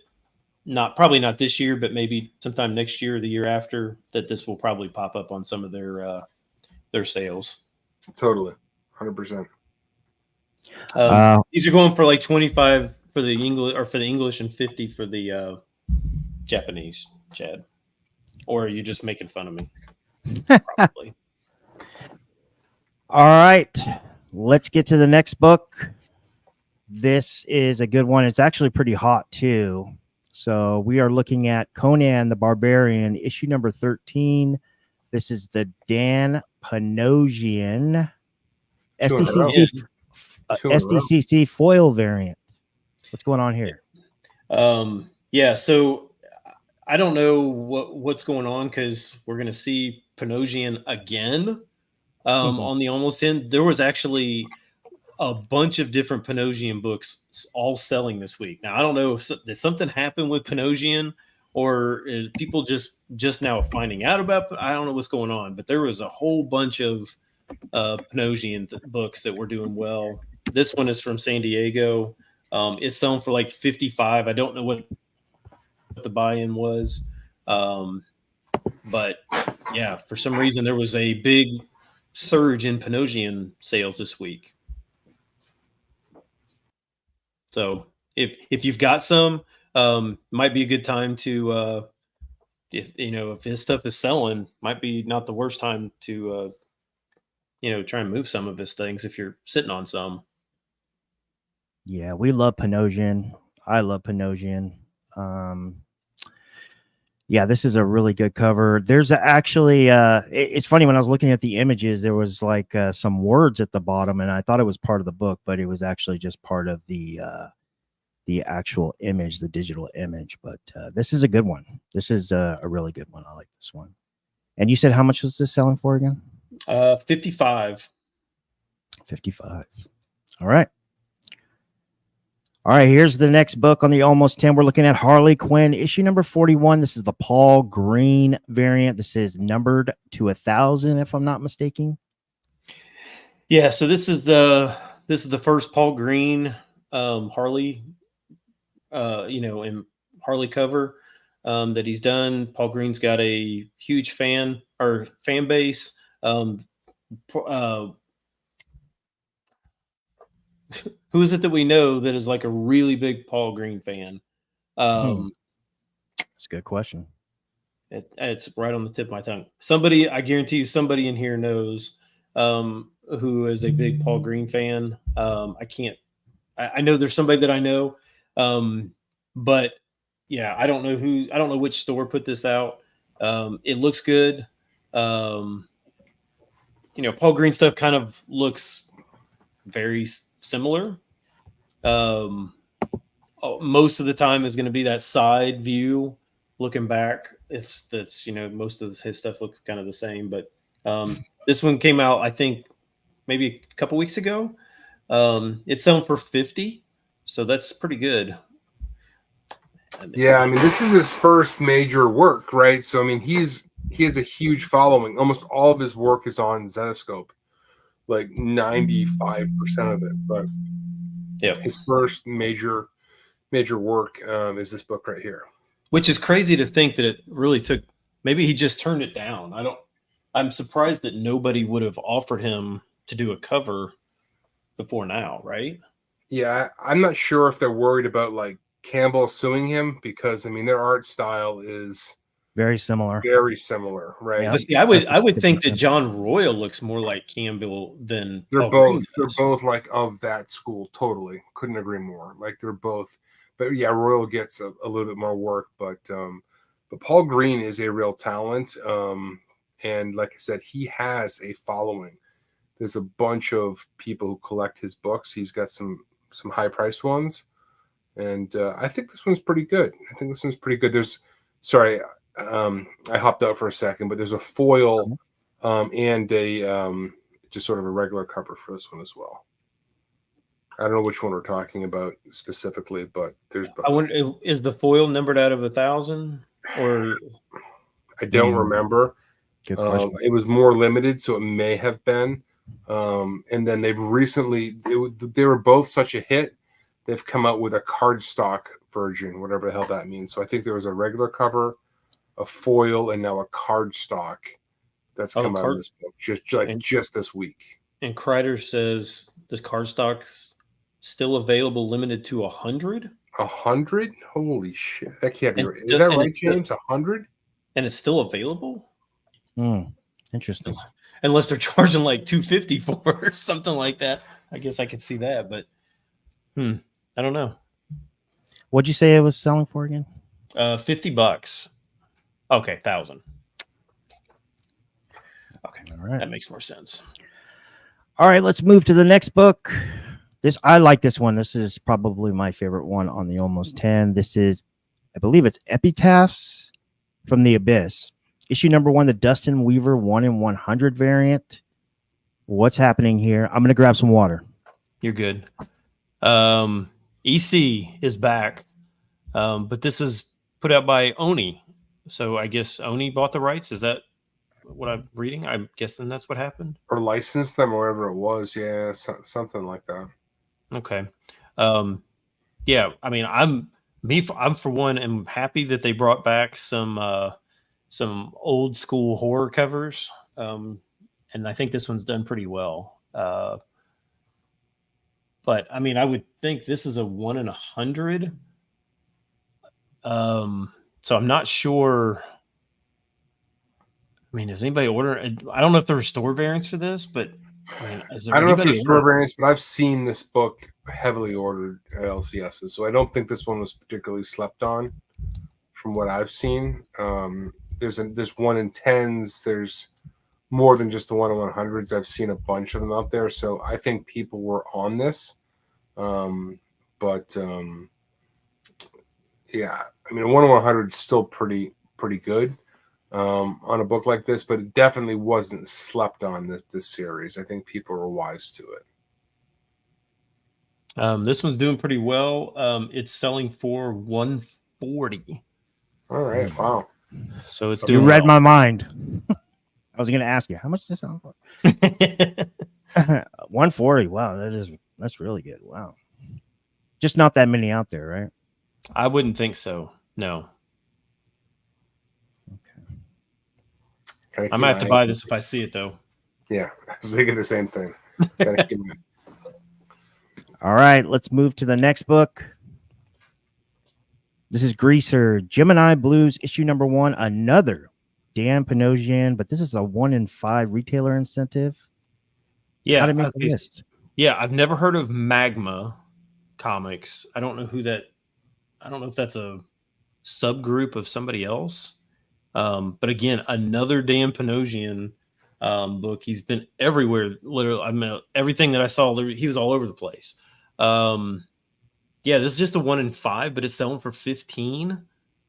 probably not this year, but maybe sometime next year or the year after, that this will probably pop up on some of their sales. Totally, 100%. These are going for like 25 for the English and 50 for the Japanese, Chad. Or are you just making fun of me? Probably. All right, let's get to the next book. This is a good one. It's actually pretty hot too. So we are looking at Conan the Barbarian, issue number 13. This is the Dan Panosian SDCC foil variant. What's going on here? Yeah, so I don't know what's going on, because we're going to see Panosian again on the Almost End. There was actually a bunch of different Panosian books all selling this week. Now, I don't know if did something happen with Panosian, or is people just now finding out about it? I don't know what's going on, but there was a whole bunch of Panosian books that were doing well. This one is from San Diego. It's selling for like 55. I don't know what the buy-in was. But yeah, for some reason there was a big surge in Panosian sales this week. So if you've got some, might be a good time to if his stuff is selling, might be not the worst time to try and move some of his things if you're sitting on some. Yeah, we love Panosian. I love Panosian. Yeah, this is a really good cover. There's actually it's funny, when I was looking at the images, there was like some words at the bottom, and I thought it was part of the book, but it was actually just part of the actual image, the digital image. But this is a good one. This is a really good one. I like this one. And you said how much was this selling for again? 55. 55. All right. All right, here's the next book on the Almost 10. We're looking at Harley Quinn, issue number 41. This is the Paul Green variant. This is numbered to 1,000, if I'm not mistaken. Yeah, so this is the first Paul Green Harley, in Harley cover that he's done. Paul Green's got a huge fan base. Who is it that we know that is like a really big Paul Green fan? That's a good question. It's right on the tip of my tongue. Somebody, I guarantee you, somebody in here knows who is a big Paul Green fan. I know there's somebody that I know, but yeah, I don't know which store put this out. It looks good. Paul Green stuff kind of looks very similar. Most of the time is going to be that side view looking back. Most of his stuff looks kind of the same, but this one came out, I think, maybe a couple weeks ago. It's selling for $50, so that's pretty good. Yeah, I mean, this is his first major work, right? So I mean, he has a huge following. Almost all of his work is on Zetascope, like 95% of it. But yeah, his first major work is this book right here. Which is crazy to think that it really took. Maybe he just turned it down. I'm surprised that nobody would have offered him to do a cover before now, right? Yeah, I'm not sure if they're worried about like Campbell suing him, because I mean their art style is very similar, right? Yeah. But see, I would think that John Royal looks more like Campbell than they're Paul both. Green. They're both like of that school. Totally, couldn't agree more. Like they're both. But yeah, Royal gets a little bit more work, but Paul Green is a real talent. And like I said, he has a following. There's a bunch of people who collect his books. He's got some high-priced ones, and I think this one's pretty good. I hopped out for a second, but there's a foil and a just sort of a regular cover for this one as well. I don't know which one we're talking about specifically, but there's both. I wonder, is the foil numbered out of 1,000, or I don't remember. Good question. It was more limited, so it may have been. And then they've recently, they were both such a hit, they've come out with a cardstock version, whatever the hell that means. So I think there was a regular cover, a foil, and now a cardstock that's come out of this book just this week. And Kreider says this cardstock's still available, limited to 100. 100? Holy shit! That can't be right. Is that right, James? 100? And it's still available. Interesting. Unless they're charging like $250 for it or something like that. I guess I could see that, but I don't know. What'd you say it was selling for again? $50. Okay, 1,000. Okay, all right, that makes more sense. All right, let's move to the next book. I like this one. This is probably my favorite one on the Almost 10. This is, I believe it's Epitaphs from the Abyss. Issue number 1, the Dustin Weaver 1 in 100 variant. What's happening here? I'm going to grab some water. You're good. EC is back, but this is put out by Oni. So I guess Oni bought the rights. Is that what I'm reading? I'm guessing that's what happened. Or licensed them, or whatever it was. Yeah, something like that. Okay. Yeah, I mean, I'm for one am happy that they brought back some old school horror covers. And I think this one's done pretty well. But I mean, I would think this is a 1 in 100. So I'm not sure. I mean, is anybody ordering? I don't know if there were store variants for this, but I mean, I don't know if there's store variants, but I've seen this book heavily ordered at LCSs, so I don't think this one was particularly slept on from what I've seen. There's 1 in 10s. There's more than just the 1 in 100s. I've seen a bunch of them out there. So I think people were on this. Yeah, I mean, a 1 in 100 is still pretty good on a book like this, but it definitely wasn't slept on this series. I think people were wise to it. This one's doing pretty well. It's selling for $140. All right, wow. So it's You doing read well. my mind. I was going to ask you, how much does this sound for? 140. Wow, that's really good. Wow. Just not that many out there, right? I wouldn't think so. No. I might have to buy this if I see it, though. Yeah, I was thinking the same thing. Gotta keep it. All right, let's move to the next book. This is Greaser, Gemini Blues, issue number 1. Another Dan Panosian, but this is a 1 in 5 retailer incentive. Yeah. How did it make the list? Yeah, I've never heard of Magma Comics. I don't know who that. I don't know if that's a subgroup of somebody else. But again, another Dan Panosian book. He's been everywhere. Literally, I mean, everything that I saw, he was all over the place. Yeah, this is just a 1 in 5, but it's selling for 15.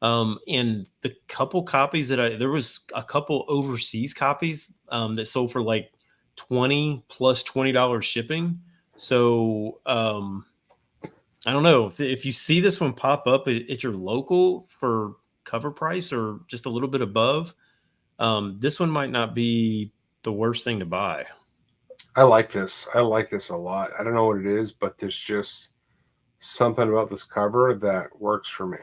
And the couple copies there was a couple overseas copies that sold for like $20 plus $20 shipping. So I don't know if you see this one pop up at your local for cover price or just a little bit above. This one might not be the worst thing to buy. I like this. I like this a lot. I don't know what it is, but there's just something about this cover that works for me.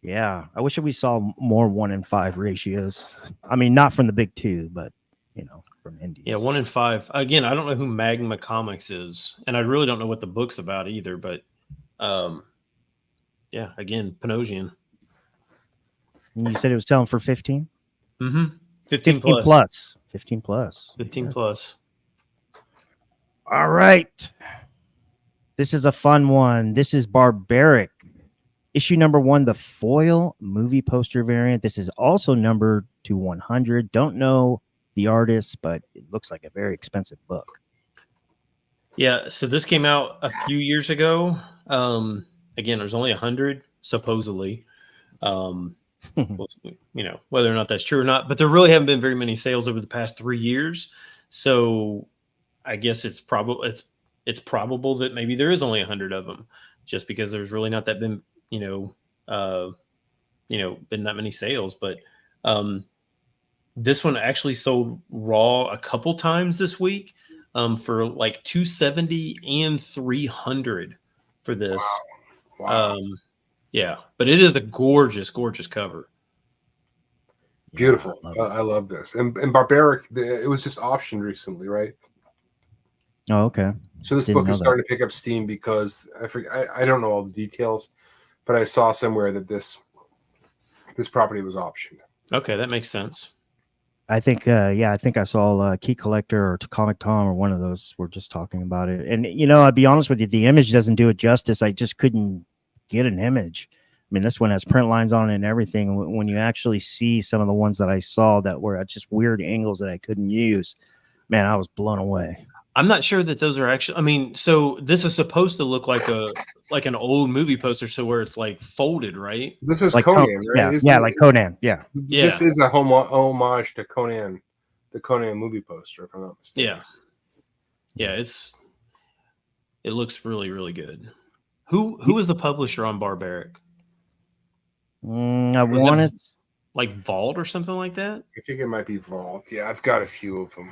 Yeah, I wish we saw more 1 in 5 ratios. I mean, not from the big 2, but from indies. Yeah, 1 in 5. Again, I don't know who Magma Comics is, and I really don't know what the book's about either. But yeah, again, Panosian. And you said it was selling for 15. Mm-hmm. 15 plus. 15 plus. 15 plus. All right. This is a fun one. This is Barbaric. Issue number 1, the foil movie poster variant. This is also numbered to 100. Don't know the artist, but it looks like a very expensive book. Yeah, so this came out a few years ago. Again, there's only 100, supposedly. Well, whether or not that's true or not, but there really haven't been very many sales over the past 3 years. So I guess it's probable that maybe there is only 100 of them, just because there's really not that been been that many sales. But this one actually sold raw a couple times this week for like $270 and $300 for this. Wow. Yeah, but it is a gorgeous cover. Beautiful. Yeah, I love this. And Barbaric, it was just optioned recently, right? Oh, okay. So this book is starting to pick up steam because I don't know all the details, but I saw somewhere that this property was optioned. Okay, that makes sense. I think I saw Key Collector or Comic Tom or one of those were just talking about it. And I'd be honest with you, the image doesn't do it justice. I just couldn't get an image. I mean, this one has print lines on it and everything. When you actually see some of the ones that I saw that were at just weird angles that I couldn't use, man, I was blown away. I'm not sure that those are actually. I mean, so this is supposed to look like an old movie poster, so where it's like folded, right? This is like Conan, right? Yeah, like Conan. Yeah. This is a homage to Conan, the Conan movie poster, if I'm not mistaken. Yeah. It looks really, really good. Who is the publisher on Barbaric? I want it like Vault or something like that. I think it might be Vault. Yeah, I've got a few of them.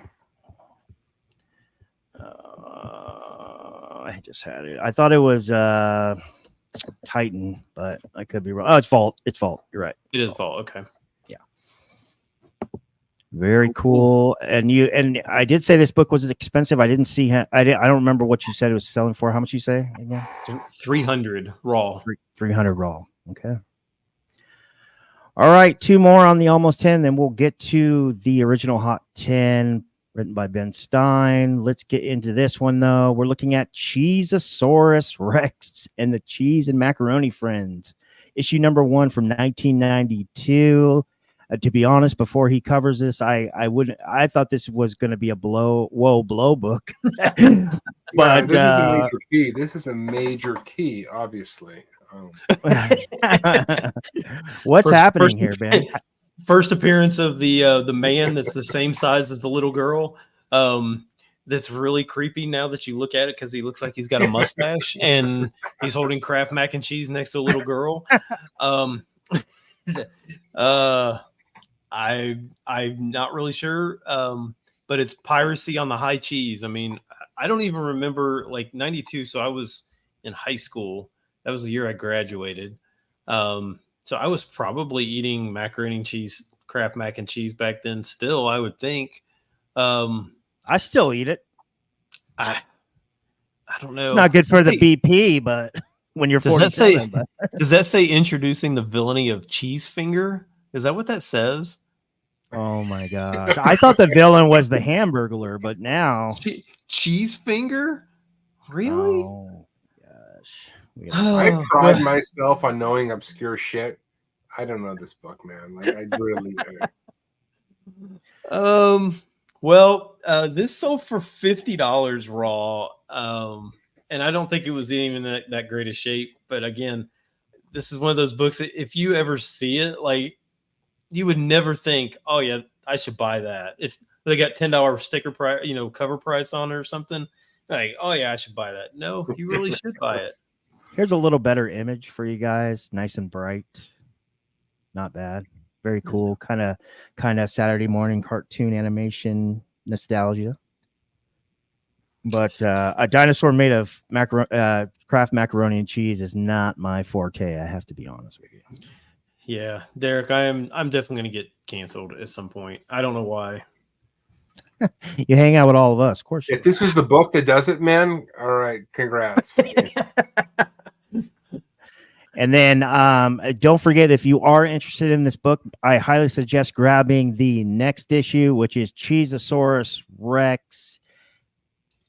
I just had it. I thought it was Titan, but I could be wrong. Oh, it's Vault. It's Vault. You're right. It is Vault. Okay. Yeah. Very cool. And I did say this book was expensive. I didn't see. I don't remember what you said it was selling for. How much you say again? 300 raw. 300 raw. Okay. All right, 2 more on the almost 10. Then we'll get to the original Hot 10. written by Ben Stein. Let's get into this one, though. We're looking at Cheaurus Rex and the Cheese and Macaroni Friends, issue number 1 from 1992. To be honest, before he covers this, I thought this was going to be a blow book. But this is a major key. This is a major key, obviously. What's happening here, Ben? First appearance of the man that's the same size as the little girl. That's really creepy now that you look at it, because he looks like he's got a mustache and he's holding Kraft mac and cheese next to a little girl. I'm not really sure, but it's piracy on the high cheese. I mean, I don't even remember, like, 92. So I was in high school. That was the year I graduated. So I was probably eating macaroni and cheese, Kraft mac and cheese back then. Still, I would think. I still eat it. I don't know. It's not good for the BP, but when you're 47, does that say introducing the villainy of Cheese Finger? Is that what that says? Oh my gosh. I thought the villain was the Hamburglar, but now Cheese Finger? Really? Oh gosh. I pride myself on knowing obscure shit. I don't know this book, man. Like, I really do. Well, this sold for $50 raw. And I don't think it was even that great a shape. But again, this is one of those books that if you ever see it, like, you would never think, oh yeah, I should buy that. They got $10 sticker price, cover price on it or something. Like, oh yeah, I should buy that. No, you really should buy it. Here's a little better image for you guys. Nice and bright. Not bad. Very cool. Kind of Saturday morning cartoon animation nostalgia. But a dinosaur made of Kraft macaroni and cheese is not my forte. I have to be honest with you. Yeah, Derek, I'm definitely going to get canceled at some point. I don't know why. You hang out with all of us, of course. If this is the book that does it, man, all right, congrats. And then don't forget, if you are interested in this book, I highly suggest grabbing the next issue, which is Cheaurus Rex,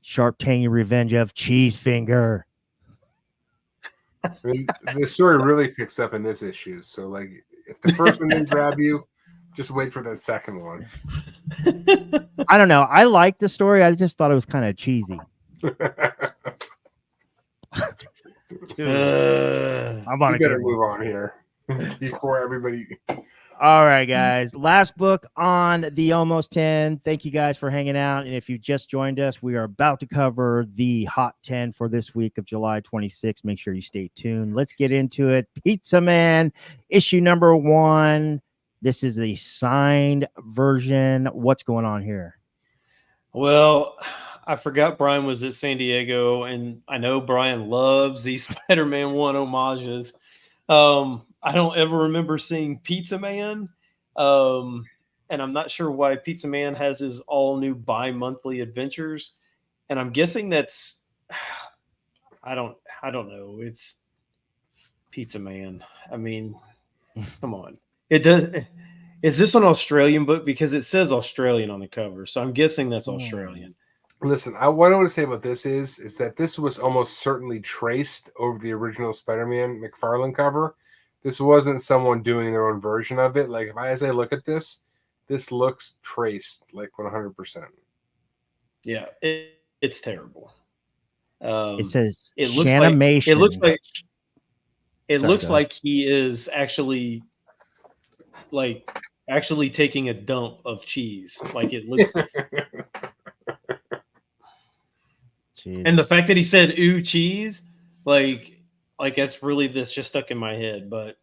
Sharp Tangy Revenge of Cheese Finger. I mean, the story really picks up in this issue. So, like, if the first one didn't grab you, just wait for the second one. I don't know. I like the story. I just thought it was kind of cheesy. I'm on a better good move on here before everybody. All right, guys. Last book on the Almost 10. Thank you guys for hanging out. And if you just joined us, we are about to cover the Hot 10 for this week of July 26th. Make sure you stay tuned. Let's get into it. Pizza Man, issue number 1. This is the signed version. What's going on here? Well, I forgot Brian was at San Diego, and I know Brian loves these Spider-Man 1 homages. I don't ever remember seeing Pizza Man, and I'm not sure why Pizza Man has his all-new bi-monthly adventures, and I'm guessing that's I don't know. It's Pizza Man. I mean, come on. It does. Is this an Australian book? Because it says Australian on the cover, so I'm guessing that's Australian. Listen, what I want to say about this is that this was almost certainly traced over the original Spider-Man McFarlane cover. This wasn't someone doing their own version of it. Like, as I look at this looks traced, like 100%. Yeah, it's terrible. It says it looks Shanimation. It looks like he is actually taking a dump of cheese. Like, it looks. And the fact that he said "ooh cheese," like that's really this just stuck in my head. But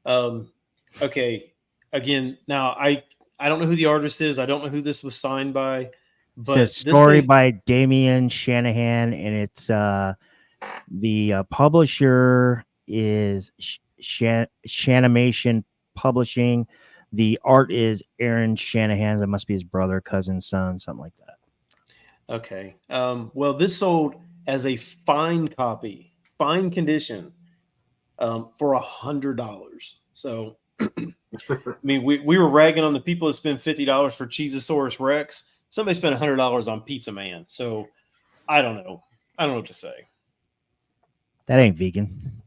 okay, again, now I don't know who the artist is. I don't know who this was signed by. But it says story by Damian Shanahan, and it's the publisher is Shanimation Publishing. The art is Aaron Shanahan. That must be his brother, cousin, son, something like that. Okay. Well, this sold as a fine copy, fine condition, for $100. So, I mean, we were ragging on the people that spend $50 for Cheaurus Rex. somebody spent $100 on Pizza Man. So I don't know. I don't know what to say. That ain't vegan.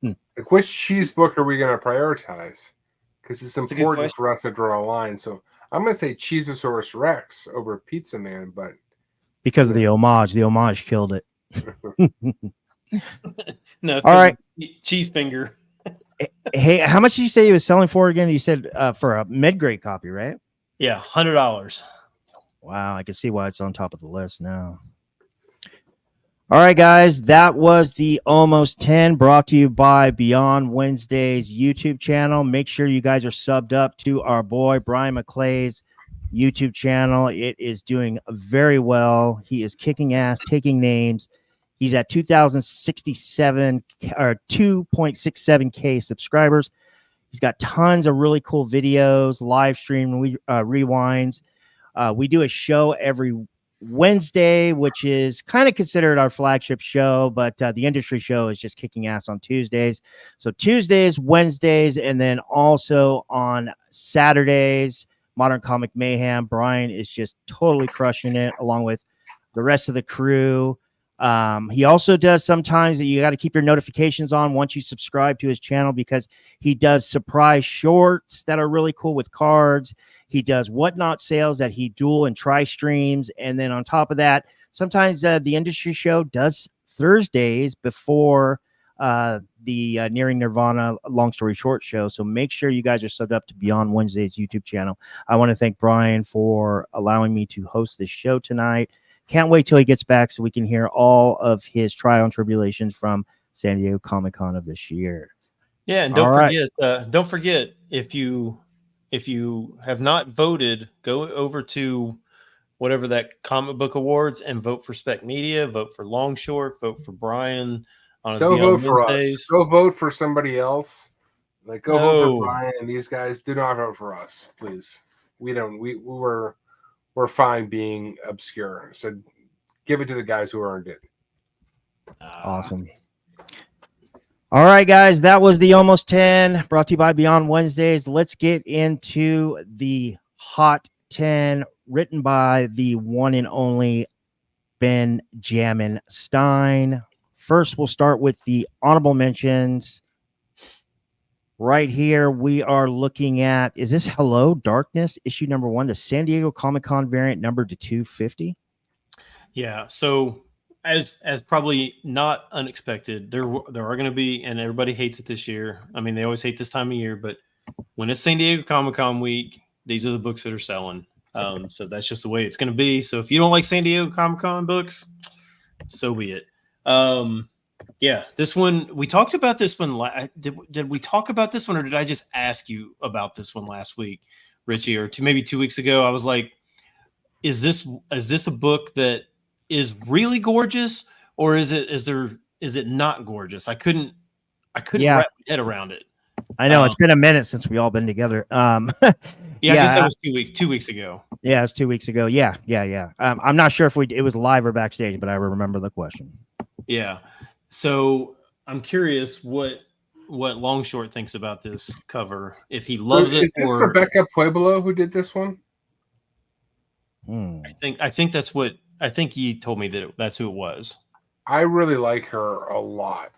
Like, which cheese book are we going to prioritize? Because it's a good important question. for us to draw a line. So I'm going to say Cheaurus Rex over Pizza Man, but Because of the homage killed it. No, it's All right. Cheese finger. Hey, how much did you say he was selling for again? You said for a mid-grade copy, right? Yeah, $100. Wow, I can see why it's on top of the list now. All right, guys, that was the Almost 10 brought to you by Beyond Wednesday's YouTube channel. Make sure you guys are subbed up to our boy Bryan McClay's YouTube channel. It is doing very well. He is kicking ass, taking names. He's at 2,067 or 2.67K subscribers. He's got tons of really cool videos, live stream rewinds. We do a show every Wednesday, which is kind of considered our flagship show, but the industry show is just kicking ass on Tuesdays. So Tuesdays, Wednesdays, and then also on Saturdays, Modern Comic Mayhem. Bryan is just totally crushing it along with the rest of the crew. He also does sometimes that you got to keep your notifications on once you subscribe to his channel, because he does surprise shorts that are really cool with cards. He does whatnot sales that he dual and try streams. And then on top of that, sometimes the industry show does Thursdays before the Nearing Nirvana Long Story Short show. So make sure you guys are subbed up to Beyond Wednesday's YouTube channel. I want to thank Bryan for allowing me to host this show tonight. Can't wait till he gets back so we can hear all of his trial and tribulations from San Diego Comic-Con of this year. Yeah, and don't forget if you have not voted, go over to whatever that comic book awards and vote for Spec Media, vote for Long Short, vote for Bryan on don't vote for Wednesdays. us. Go vote for somebody else. Like, go vote No. for Bryan and these guys. Do not vote for us, please. We're fine being obscure. So give it to the guys who earned it. Awesome. All right, guys, that was the Almost 10 brought to you by Beyond Wednesdays. Let's get into the Hot 10 written by the one and only Ben Stein. First, we'll start with the honorable mentions. Right here, we are looking at, is this Hello Darkness, issue number 1, the San Diego Comic-Con variant numbered to 250? Yeah, so as probably not unexpected, there are going to be, and everybody hates it this year. I mean, they always hate this time of year, but when it's San Diego Comic-Con week, these are the books that are selling. So that's just the way it's going to be. So if you don't like San Diego Comic-Con books, so be it. Yeah, this one, we talked about this one. Did we talk about this one, or did I just ask you about this one last week, Richie, or maybe 2 weeks ago? I was like, is this a book that is really gorgeous, or is it not gorgeous? I couldn't wrap my head around it. I know it's been a minute since we all been together. Yeah, I guess that was 2 weeks ago. Yeah, it's 2 weeks ago. Yeah. I'm not sure if it was live or backstage, but I remember the question. Yeah. So I'm curious what Long Short thinks about this cover. If he loves it, is this Rebecca Pueblo who did this one? I think that's what I think he told me that's who it was. I really like her a lot.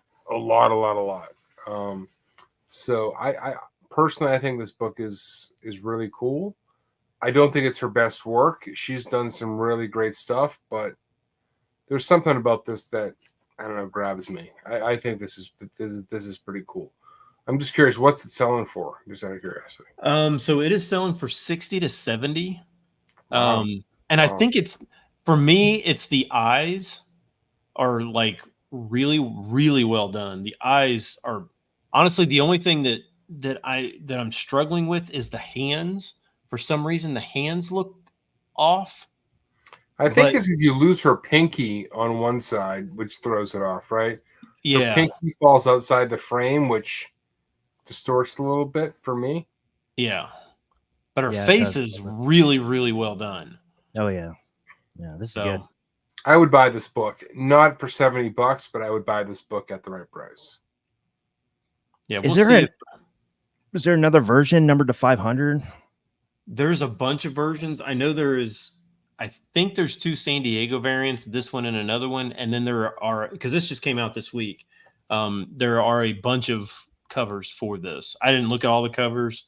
So I personally, I think this book is really cool. I don't think it's her best work. She's done some really great stuff, but there's something about this that, I don't know, grabs me. I think this is pretty cool. I'm just curious, what's it selling for? Just out of curiosity. So it is selling for 60 to 70. Wow. And I think for me, it's the eyes are like really, really well done. The eyes are honestly the only thing that I'm struggling with is the hands. For some reason, the hands look off. I think it's if you lose her pinky on one side, which throws it off, right? Yeah. Her pinky falls outside the frame, which distorts a little bit for me. Yeah. But her face is really, really well done. Oh, yeah. Yeah, this is good. I would buy this book, not for $70, but I would buy this book at the right price. Yeah. Is there another version numbered to 500? there's a bunch of versions. I know I think there's 2 San Diego variants, this one and another one. And then there are, because this just came out this week, there are a bunch of covers for this. I didn't look at all the covers,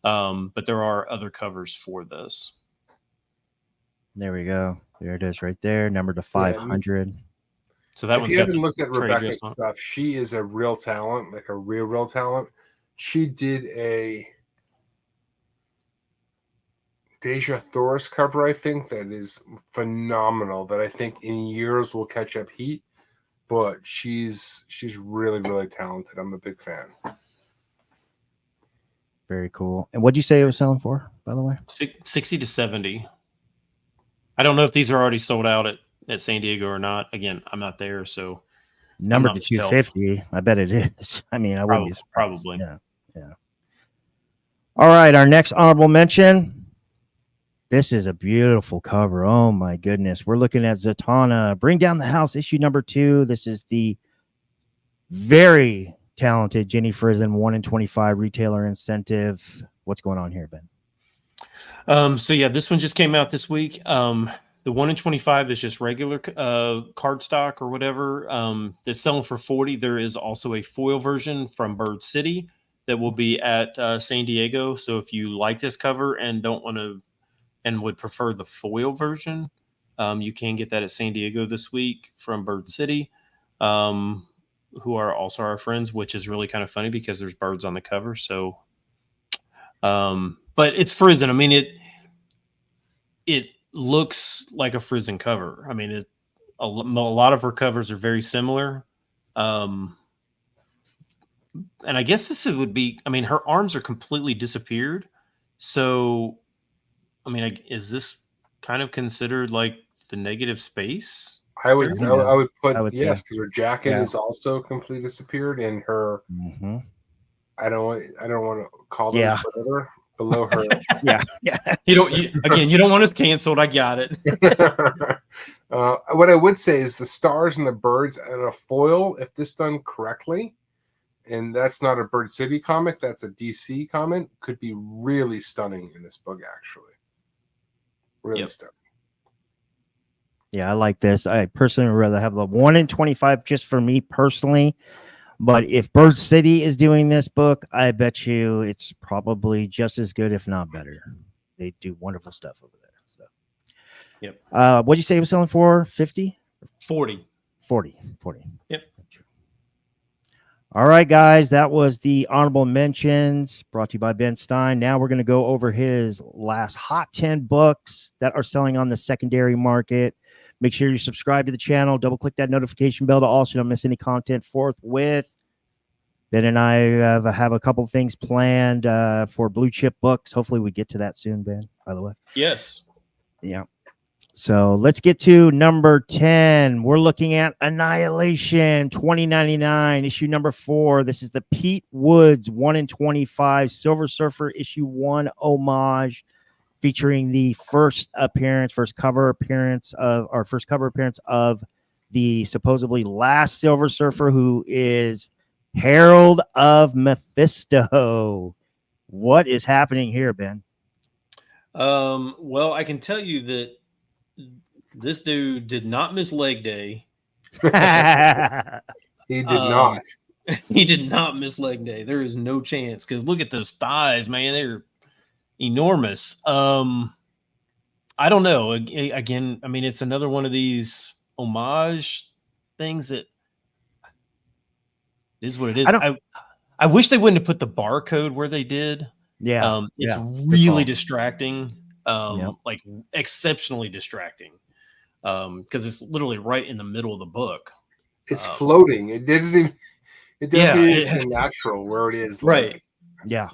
but there are other covers for this. There we go. There it is right there. Number to 500. So that If one's you got haven't the looked at trade Rebecca's dress on. stuff, she is a real talent, like a real talent. She did a Deja Thoris cover, I think, that is phenomenal, that I think in years will catch up heat. But she's really talented. I'm a big fan. Very cool. And what'd you say it was selling for, by the way? 60 to 70. I don't know if these are already sold out at San Diego or not. Again, I'm not there, so Number not to myself. 250. I bet it is. I mean, I wouldn't be surprised. Probably. Yeah. All right, our next honorable mention. This is a beautiful cover. Oh my goodness. We're looking at Zatanna. Bring Down the House, issue number 2. This is the very talented Jenny Frison 1 in 25 retailer incentive. What's going on here, Ben? So yeah, this one just came out this week. The 1 in 25 is just regular card stock or whatever. They're selling for 40. There is also a foil version from Bird City that will be at San Diego. So if you like this cover and don't want to and would prefer the foil version, you can get that at San Diego this week from Bird City, who are also our friends, which is really kind of funny because there's birds on the cover. So, but it's Frison. I mean, it looks like a Frison cover. I mean, a lot of her covers are very similar. And I guess this would be, I mean, her arms are completely disappeared. So, I mean, is this kind of considered like the negative space? I would put I would yes, think. because her jacket is also completely disappeared, and her I don't want to call those whatever below her. Yeah. You don't want us canceled. I got it. What I would say is the stars and the birds and a foil, if this done correctly, and that's not a Bird City comic, that's a DC comic, could be really stunning in this book, actually. Really stunning. Yeah, I like this. I personally would rather have the 1 in 25 just for me personally. But if Bird City is doing this book, I bet you it's probably just as good, if not better. They do wonderful stuff over there. So, yep. What'd you say it was selling for? 50? 40. 40. Yep. All right, guys, that was the honorable mentions brought to you by Ben Stein. Now we're going to go over his last hot 10 books that are selling on the secondary market. Make sure you subscribe to the channel. Double click that notification bell to also don't miss any content forthwith. Ben and I have a couple of things planned for blue chip books. Hopefully we get to that soon, Ben, by the way. Yes. Yeah. So let's get to number 10. We're looking at Annihilation 2099, issue number 4. This is the Pete Woods 1 in 25 Silver Surfer issue 1 homage, featuring the first cover appearance of the supposedly last Silver Surfer, who is Herald of Mephisto. What is happening here, Ben? Well, I can tell you that this dude did not miss leg day. He did not. He did not miss leg day. There is no chance, because look at those thighs, man. They're enormous. I don't know. Again, I mean, it's another one of these homage things that is what it is. I wish they wouldn't have put the barcode where they did. Yeah. It's really distracting. Like exceptionally distracting. Because it's literally right in the middle of the book. It's floating. It doesn't even feel natural where it is. Right. Yeah.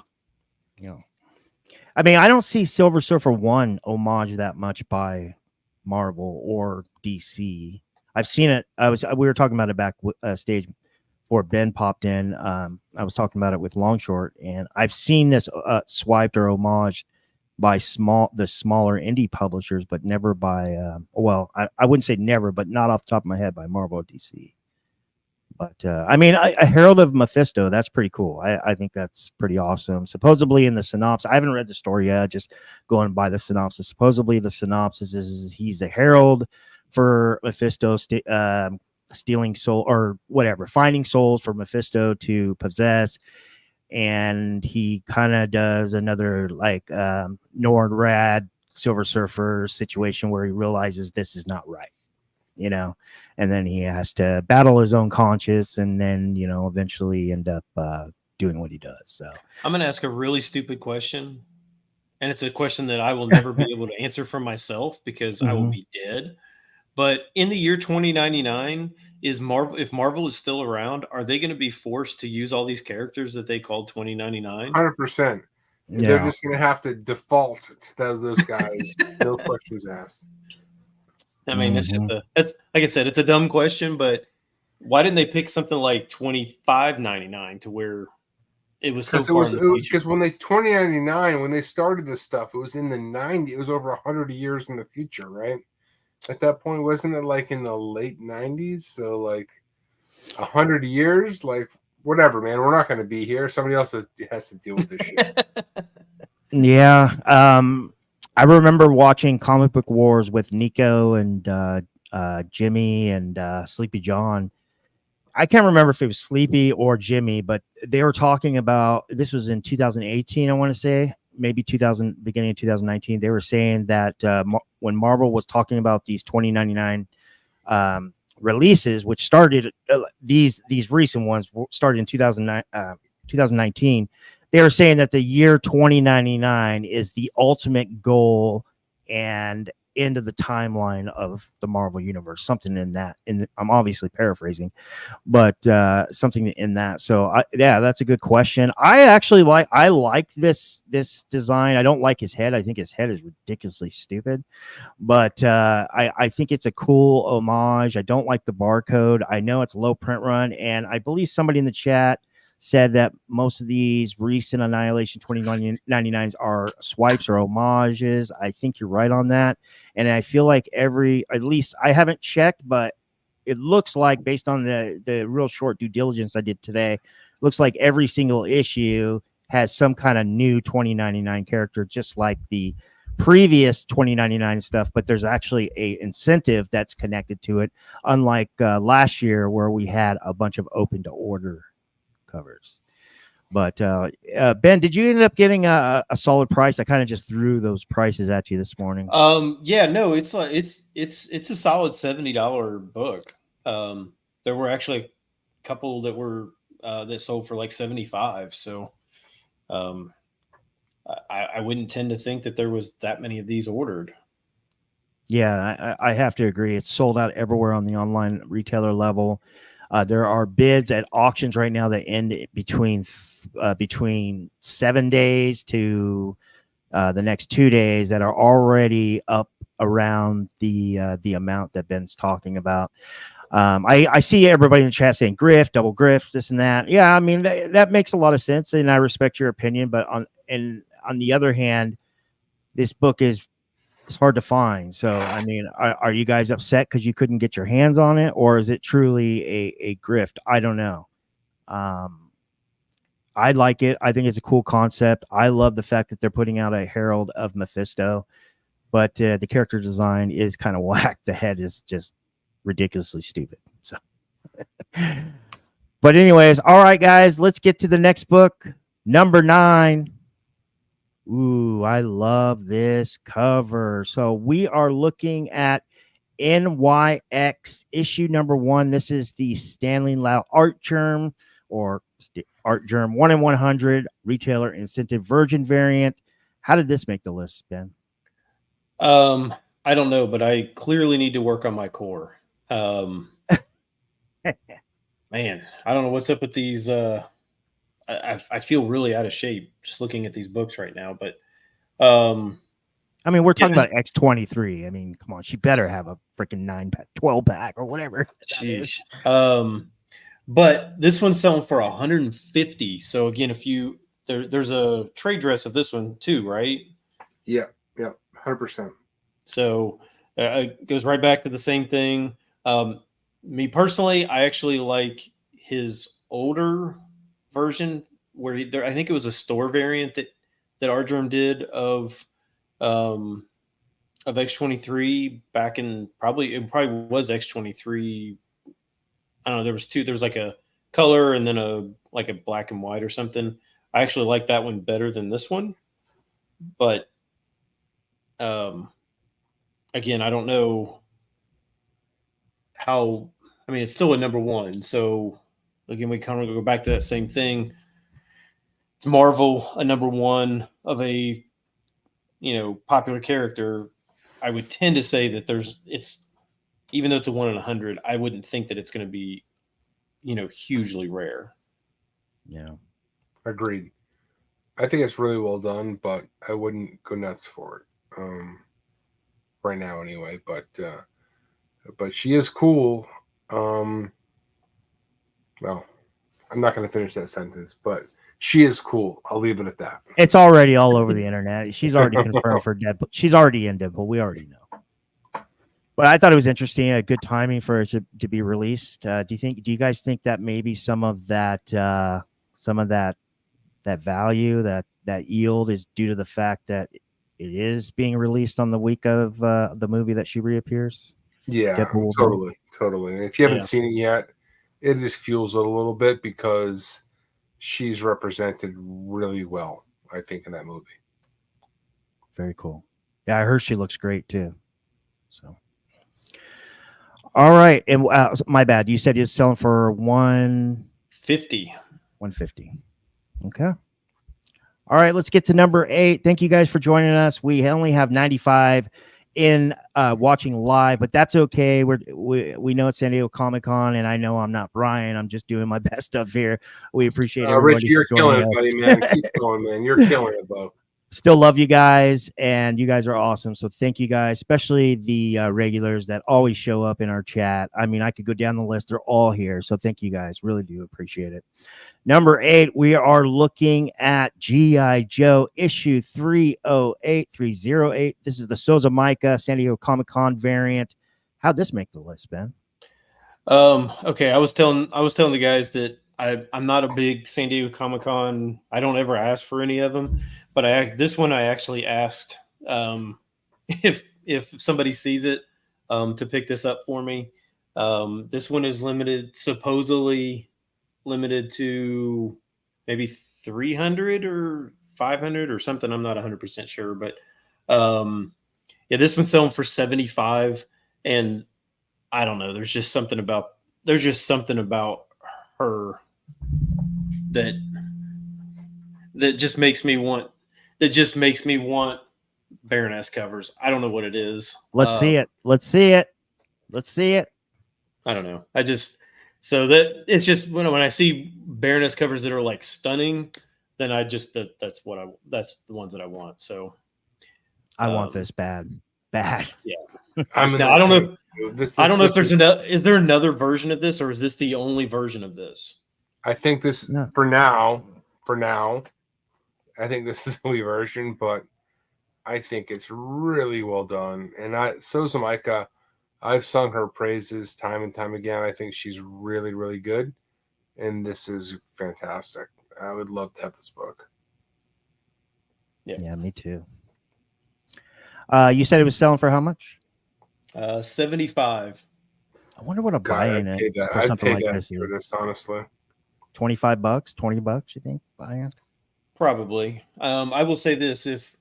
I mean, I don't see Silver Surfer 1 homage that much by Marvel or DC. I've seen it. We were talking about it back stage before Ben popped in. I was talking about it with Longshort, and I've seen this swiped or homaged by the smaller indie publishers, but never by I wouldn't say never, but not off the top of my head by Marvel or DC. But I mean, a Herald of Mephisto, that's pretty cool. I think that's pretty awesome. Supposedly in the synopsis, I haven't read the story yet, just going by the synopsis. Supposedly the synopsis is he's a herald for Mephisto, stealing soul or whatever, finding souls for Mephisto to possess. And he kind of does another like Nord-Rad Silver Surfer situation where he realizes this is not right, you know, and then he has to battle his own conscience and then, you know, eventually end up doing what he does. So I'm going to ask a really stupid question. And it's a question that I will never be able to answer for myself because I will be dead. But in the year 2099, if Marvel is still around, are they going to be forced to use all these characters that they called 2099? 100%. yeah. They're just going to have to default to those guys. No questions asked. I mean, it's just like I said, it's a dumb question, but why didn't they pick something like 2599 to where it was so far in the future? Because when they 2099, when they started this stuff, it was in the 90s. It was over 100 years in the future, right? At that point, wasn't it like in the late 90s? So like 100 years, like whatever, man. We're not going to be here. Somebody else has to deal with this shit. Yeah. I remember watching Comic Book Wars with Nico and Jimmy and Sleepy John. I can't remember if it was Sleepy or Jimmy, but they were talking about, this was in 2018, I want to say, maybe beginning of 2019. They were saying that when Marvel was talking about these 2099 releases, which started, these recent ones started in 2019, they were saying that the year 2099 is the ultimate goal and end of the timeline of the Marvel universe, something in that. I'm obviously paraphrasing, but something in that. So yeah, that's a good question. I like this design. I don't like his head. I think his head is ridiculously stupid, but I think it's a cool homage. I don't like the barcode. I know it's low print run, and I believe somebody in the chat said that most of these recent Annihilation 2099s are swipes or homages. I think you're right on that. And I feel like at least I haven't checked, but it looks like, based on the real short due diligence I did today, looks like every single issue has some kind of new 2099 character, just like the previous 2099 stuff, but there's actually a incentive that's connected to it, unlike last year where we had a bunch of open to order covers. But Ben, did you end up getting a solid price? I kind of just threw those prices at you this morning. Yeah, no, it's a solid $70 book. There were actually a couple that were that sold for like 75. So I wouldn't tend to think that there was that many of these ordered. Yeah, I have to agree. It's sold out everywhere on the online retailer level. There are bids at auctions right now that end between 7 days to the next 2 days that are already up around the amount that Ben's talking about. I see everybody in the chat saying grift, double grift, this and that. Yeah, I mean that makes a lot of sense, and I respect your opinion. But on the other hand, this book is hard to find. So, I mean, are you guys upset because you couldn't get your hands on it, or is it truly a grift? I don't know. I like it. I think it's a cool concept. I love the fact that they're putting out a Herald of Mephisto, but the character design is kind of whack. The head is just ridiculously stupid. So, but anyways, all right, guys, let's get to the next book, number 9. Ooh, I love this cover. So we are looking at NYX issue number 1. This is the Stanley Lau Art Germ, or Art Germ 1 in 100 retailer incentive virgin variant. How did this make the list, Ben? I don't know, but I clearly need to work on my core. Man, I don't know what's up with these. I feel really out of shape just looking at these books right now, but I mean, we're talking about X23. I mean, come on, she better have a freaking 9-pack, 12-pack, or whatever. Jeez. But this one's selling for 150. So again, if you there's a trade dress of this one too, right? Yeah, 100%. So it goes right back to the same thing. Me personally, I actually like his older version where I think it was a store variant that Ardrum did of X-23 back in it probably was X-23. I don't know. There was two. There's like a color and then a black and white or something. I actually like that one better than this one, but again, I don't know how. I mean, it's still a number one. So again, we kind of go back to that same thing. It's Marvel, a number one of a popular character. I would tend to say that it's even though it's a 1 in 100, I wouldn't think that it's going to be hugely rare. Yeah, Agreed. I think it's really well done, but I wouldn't go nuts for it right now, anyway. But she is cool. Well, I'm not going to finish that sentence, but she is cool. I'll leave it at that. it's already all over the internet. She's already confirmed for Deadpool. She's already in Deadpool. We already know. But I thought it was interesting. A good timing for it to be released. Do you guys think that maybe some of that value, that yield is due to the fact that it is being released on the week of the movie that she reappears? Yeah, totally. And if you haven't seen it yet, it just fuels it a little bit because she's represented really well, I think, in that movie. Very cool. Yeah, I heard she looks great too. So, all right, and my bad. You said you're selling for $150. $150. Okay. All right, let's get to number 8. Thank you guys for joining us. We only have 95 in watching live, but that's okay. We know it's San Diego Comic-Con, and I know I'm not Brian. I'm just doing my best stuff here. We appreciate everybody. Rich, you're killing it, buddy, man. Keep going, man. You're killing it, Bo. Still love you guys, and you guys are awesome. So thank you guys, especially the regulars that always show up in our chat. I mean, I could go down the list. They're all here. So thank you guys. Really do appreciate it. Number 8, we are looking at G.I. Joe issue 308. This is the Souza Micah San Diego Comic-Con variant. How'd this make the list, Ben? Okay, I was telling the guys that I'm not a big San Diego Comic-Con. I don't ever ask for any of them, but this one I actually asked if somebody sees it to pick this up for me. This one is supposedly limited to maybe 300 or 500 or something. I'm not 100% sure, but this one's selling for 75, and I don't know. There's just something about her that just makes me want Baroness covers. I don't know what it is. Let's see it. I don't know. It's just when I see Baroness covers that are like stunning, then that's the ones that I want. So I want this bad. Yeah. I don't know. I don't know if is there another version of this, or is this the only version of this? I think this for now, I think this is the only version, but I think it's really well done. And Souza Micah, I've sung her praises time and time again. I think she's really, really good. And this is fantastic. I would love to have this book. Yeah, me too. You said it was selling for how much? 75. I wonder what a buy-in for something like this is. For this, honestly. $25, $20, you think? Buy-in? Probably. I will say this: if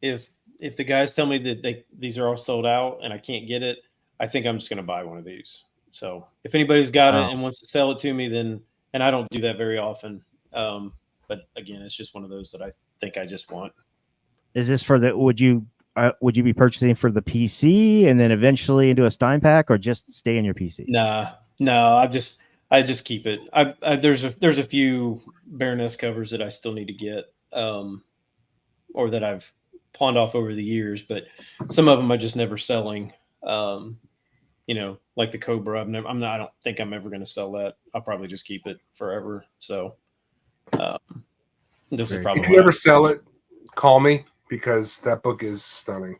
the guys tell me that these are all sold out and I can't get it, I think I'm just going to buy one of these. So if anybody's got it and wants to sell it to me, then, and I don't do that very often. But again, it's just one of those that I think I just want. Is this for would you be purchasing for the PC and then eventually into a Stein pack, or just stay in your PC? No, I just keep it. There's a few Baroness covers that I still need to get, or that I've pawned off over the years, but some of them are just never selling. Like the Cobra, I don't think I'm ever going to sell that. I'll probably just keep it forever. So this is probably. If you ever sell it, call me, because that book is stunning.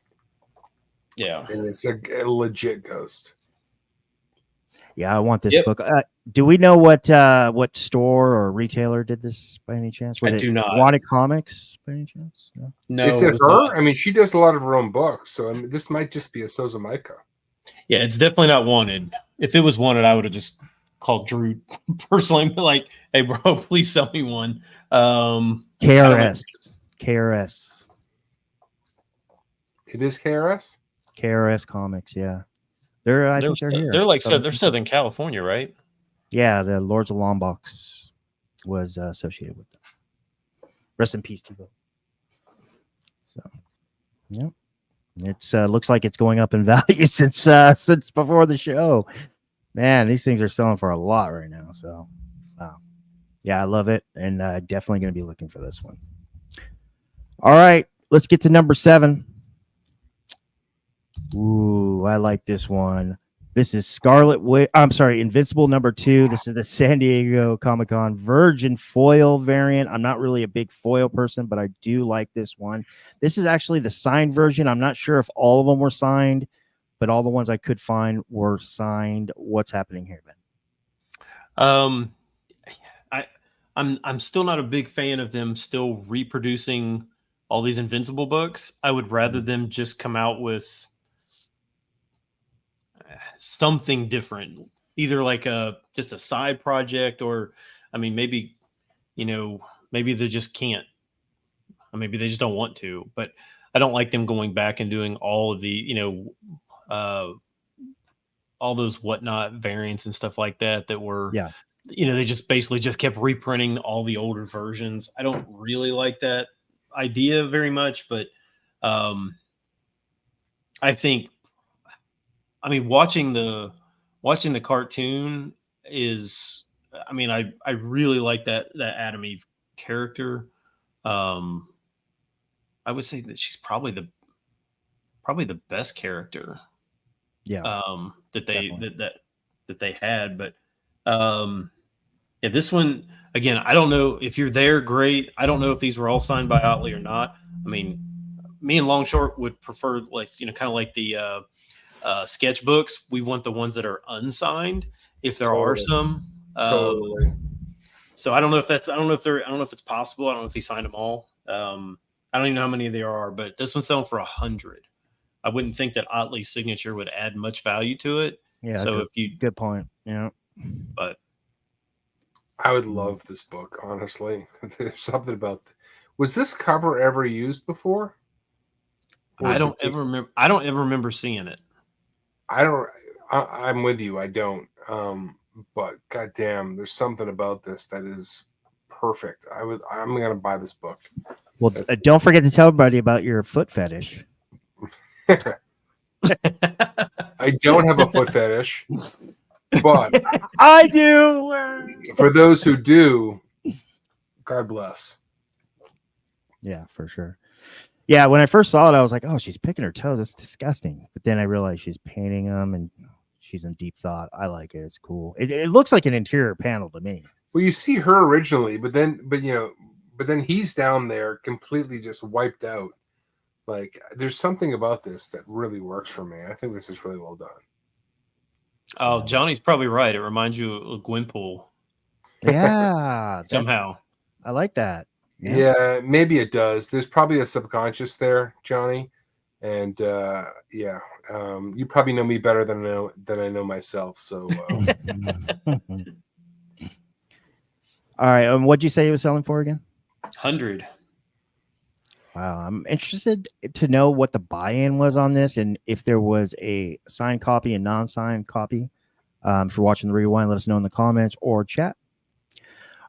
Yeah, and it's a legit ghost. Yeah, I want this Yep. book. Do we know what store or retailer did this by any chance? Was I it do not. Wanted Comics by any chance? No. No, Is it was her? not. I mean, she does a lot of her own books, so I mean, this might just be a Sozamaika. Yeah, it's definitely not Wanted. If it was Wanted, I would have just called Drew personally, and be like, "Hey, bro, please sell me one." KRS. KRS. It is KRS. KRS Comics. Yeah, I think they're here. They're like So- they're Southern California, right? Yeah, the Lords of Longbox was associated with them. Rest in peace, Tebow. So, yeah, it's looks like it's going up in value since before the show. Man, these things are selling for a lot right now. So, wow. Yeah, I love it, and definitely going to be looking for this one. All right, let's get to number 7. Ooh, I like this one. This is Invincible number 2. This is the San Diego Comic-Con Virgin foil variant. I'm not really a big foil person, but I do like this one. This is actually the signed version. I'm not sure if all of them were signed, but all the ones I could find were signed. What's happening here, Ben? I'm still not a big fan of them still reproducing all these Invincible books. I would rather them just come out with something different, either like just a side project, or I mean, maybe maybe they just can't, or maybe they just don't want to. But I don't like them going back and doing all of the all those whatnot variants and stuff like that were they just basically just kept reprinting all the older versions. I don't really like that idea very much, but I think, I mean, watching the cartoon is, I mean, I really like that Adam Eve character. I would say that she's probably the best character. Yeah. That they had, but yeah, this one again, I don't know if you're there. Great. I don't know if these were all signed by Otley or not. I mean, me and Longshort would prefer, like, kind of like the sketchbooks. We want the ones that are unsigned, if there are some. Totally. So I don't know if it's possible. I don't know if he signed them all. I don't even know how many there are, but this one's selling for 100. I wouldn't think that Otley's signature would add much value to it. Yeah. So good point. Yeah. But I would love this book, honestly. There's something about. Was this cover ever used before? I don't ever remember seeing it. I'm with you. I don't. But goddamn, there's something about this that is perfect. I'm gonna buy this book. Well, don't forget to tell everybody about your foot fetish. I don't have a foot fetish, but I do. For those who do, God bless. Yeah, for sure. Yeah, when I first saw it, I was like, "Oh, she's picking her toes. That's disgusting." But then I realized she's painting them, and she's in deep thought. I like it. It's cool. It looks like an interior panel to me. Well, you see her originally, but then he's down there completely just wiped out. Like, there's something about this that really works for me. I think this is really well done. Oh, Johnny's probably right. It reminds you of Gwenpool. Yeah, somehow. I like that. Yeah, maybe it does. There's probably a subconscious there, Johnny. And you probably know me better than I know myself. So, all right. What'd you say he was selling for again? 100. Wow, I'm interested to know what the buy-in was on this, and if there was a signed copy and non-signed copy. If you're watching the rewind, let us know in the comments or chat.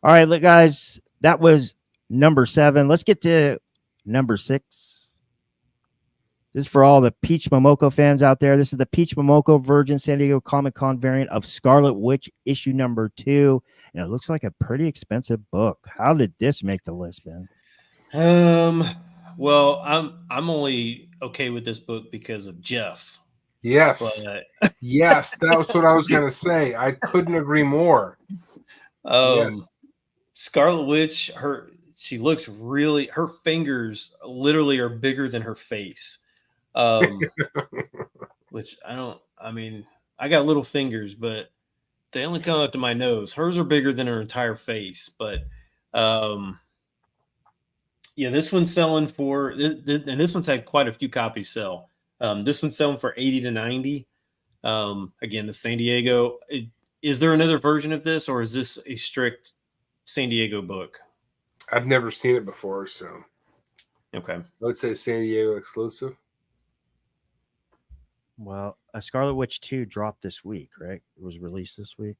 All right, look, guys, that was number 7. Let's get to number 6. This is for all the Peach Momoko fans out there. This is the Peach Momoko Virgin San Diego Comic-Con variant of Scarlet Witch issue number 2, and it looks like a pretty expensive book. How did this make the list, Ben? Well, I'm only okay with this book because of Jeff. yes, yes, that was what I was gonna say. I couldn't agree more. Yes. Scarlet Witch, she looks really, her fingers literally are bigger than her face. Which I got little fingers, but they only come up to my nose. Hers are bigger than her entire face, but yeah, this one's selling for, and this one's had quite a few copies sell. This one's selling for 80 to 90. Again, the San Diego. Is there another version of this, or is this a strict San Diego book? I've never seen it before, so Okay. let's say San Diego exclusive. Well, a Scarlet Witch 2 dropped this week, right? It was released this week.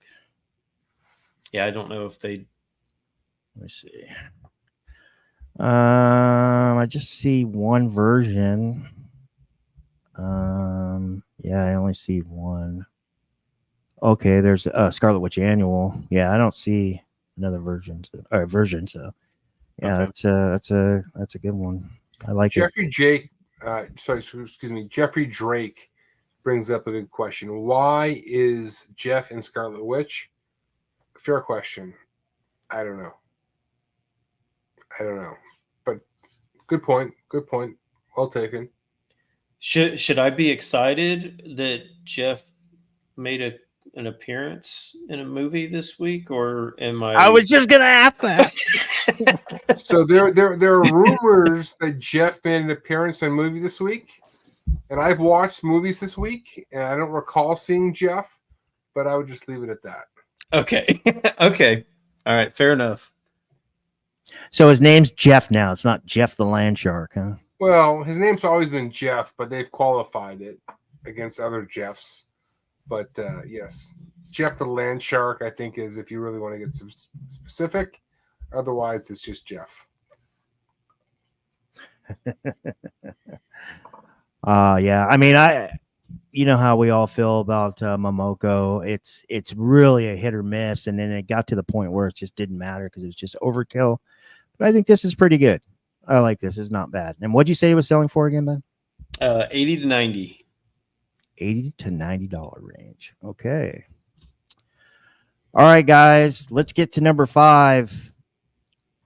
Yeah, I don't know if they. Let me see. I just see one version. Yeah, I only see one. Okay, there's a Scarlet Witch Annual. Yeah, I don't see another version. So yeah, Okay. that's a good one. I like Jeffrey Drake brings up a good question. Why is Jeff in Scarlet Witch? Fair question. I don't know. But good point. Good point. Well taken. Should I be excited that Jeff made an appearance in a movie this week, or am I? I was just gonna ask that. So there are rumors that Jeff made an appearance in a movie this week, and I've watched movies this week, and I don't recall seeing Jeff, but I would just leave it at that. Okay. Okay. All right. Fair enough. So his name's Jeff now. It's not Jeff the Land Shark, huh? Well, his name's always been Jeff, but they've qualified it against other Jeffs. But yes, Jeff the Land Shark, I think, is if you really want to get some specific. Otherwise, it's just Jeff. Yeah. I mean, you know how we all feel about Momoko. It's really a hit or miss, and then it got to the point where it just didn't matter because it was just overkill. But I think this is pretty good. I like this. It's not bad. And what'd you say it was selling for again, Ben? 80 to 90. $80 to $90 range. Okay. All right, guys. Let's get to number 5.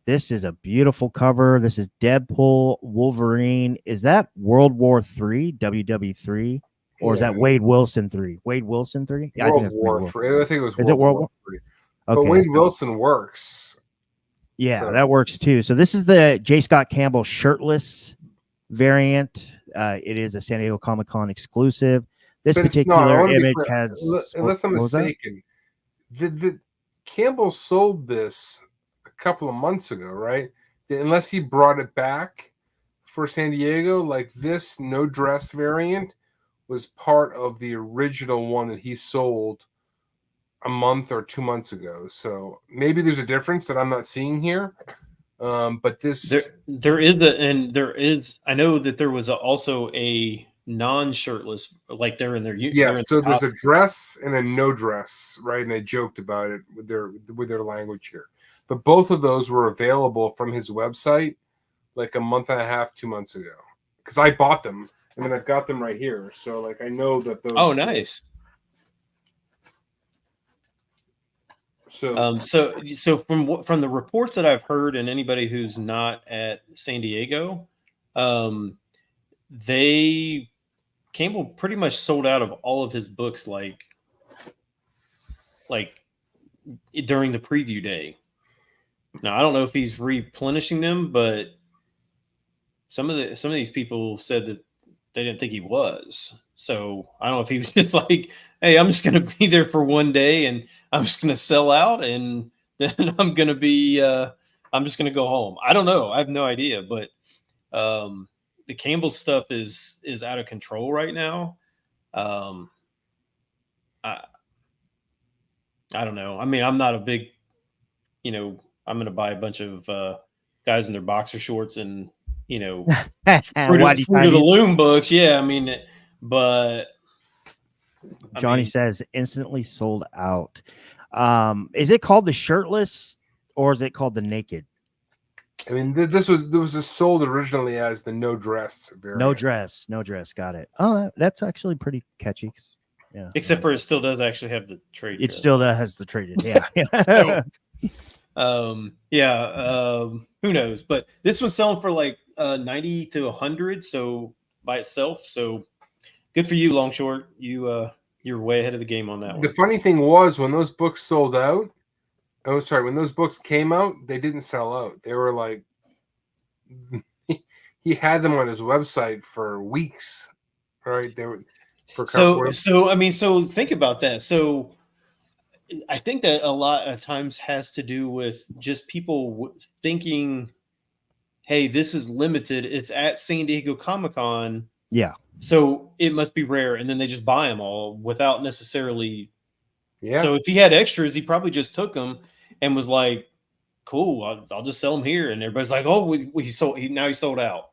This is a beautiful cover. This is Deadpool Wolverine. Is that World War III, WW3? Or is that Wade Wilson 3? Wade Wilson 3? Yeah, I think it's World War III. I think it was Is it World World War III. Okay. But Wade Wilson works. Yeah, So- that works too. So this is the J. Scott Campbell shirtless variant. It is a San Diego Comic-Con exclusive. This But it's not. I particular wanna be image clear. has... Unless I'm what was that? mistaken, the Campbell sold this a couple of months ago, right? Unless he brought it back for San Diego, like this no dress variant was part of the original one that he sold a month or 2 months ago. So maybe there's a difference that I'm not seeing here. But this There is I know that there was also a non-shirtless, like they're in their so there's a dress and a no dress, right? And they joked about it with their language here. But both of those were available from his website like a month and a half, 2 months ago. Because I bought them and then I've got them right here. So like I know that those. Oh, nice. So So from the reports that I've heard, and anybody who's not at San Diego, Campbell pretty much sold out of all of his books like during the preview day. Now I don't know if he's replenishing them, but some of these people said that they didn't think he was. So I don't know if he was just like, hey, I'm just going to be there for one day and I'm just going to sell out and then I'm going to be, I'm just going to go home. I don't know. I have no idea. But the Campbell stuff is out of control right now. I don't know. I mean, I'm not a big, I'm going to buy a bunch of guys in their boxer shorts and, Fruit of the Loom books. Yeah, I mean, but Johnny says instantly sold out. Is it called the shirtless or is it called the naked? I mean, there was sold originally as the no dress variant. No dress. Got it. Oh, that's actually pretty catchy. Yeah. Except for it still does actually have the trade. It still has the traded. Yeah. So, who knows? But this one's selling for like 90 to 100. So by itself. So good for you, Long Short. You're You're way ahead of the game on that one. The funny thing was when those books sold out, when those books came out, they didn't sell out. They were like, he had them on his website for weeks, right? They were So think about that. So I think that a lot of times has to do with just people thinking, hey, this is limited. It's at San Diego Comic-Con. Yeah. So it must be rare. And then they just buy them all without necessarily. Yeah. So if he had extras, he probably just took them and was like, cool, I'll just sell them here. And everybody's like, oh, he sold out.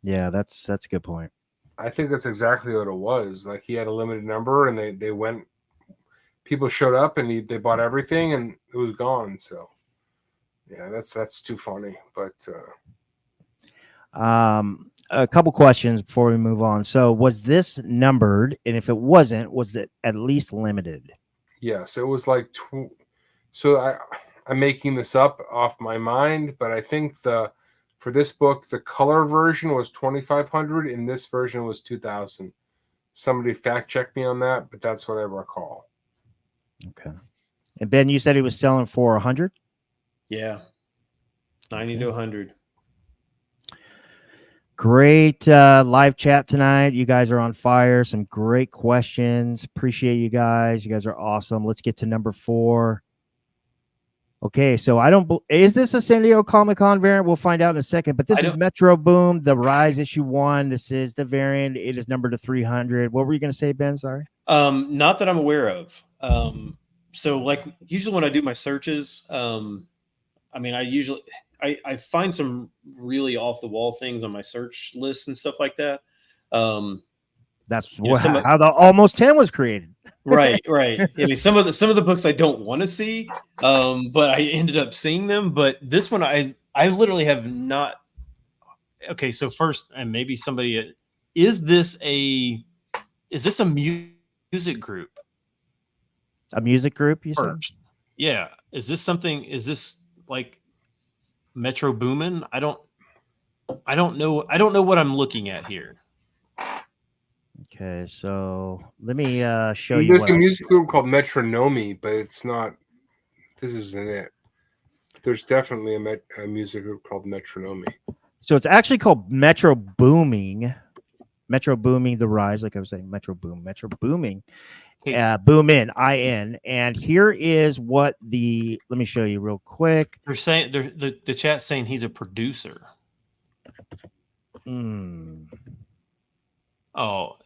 Yeah, that's a good point. I think that's exactly what it was. Like he had a limited number and they went, people showed up and they bought everything and it was gone. So yeah, that's too funny. But a couple questions before we move on. So was this numbered? And if it wasn't, was it at least limited? yes, it was like, so I'm making this up off my mind, but I think for this book, the color version was 2,500 and this version was 2,000. Somebody fact check me on that, but that's what I recall. Okay. And Ben, you said he was selling for 100? Yeah. 90 to 100. Great live chat tonight. You guys are on fire. Some great questions. Appreciate you guys. You guys are awesome. Let's get to number 4. Okay, so is this a San Diego Comic-Con variant? We'll find out in a second. But this is Metro Boom, the Rise issue 1. This is the variant. It is numbered to 300. What were you going to say, Ben? Sorry. Not that I'm aware of. So like usually when I do my searches, I mean, I find some really off the wall things on my search list and stuff like that. That's how the Almost 10 was created. Right. I mean, some of the books I don't want to see, but I ended up seeing them. But this one, I literally have not. Okay, so first, and maybe somebody, is this a music group? A music group, you said? Yeah. Is this like Metro Boomin? I don't know. I don't know what I'm looking at here. Okay, so let me show you. There's a music group called Metronomy, but it's not. This isn't it. There's definitely a music group called Metronomy. So it's actually called Metro Booming. Metro Booming, the Rise, like I was saying, Metro Booming. Boom in, IN. And here is what let me show you real quick. They're saying the chat's saying he's a producer. Oh,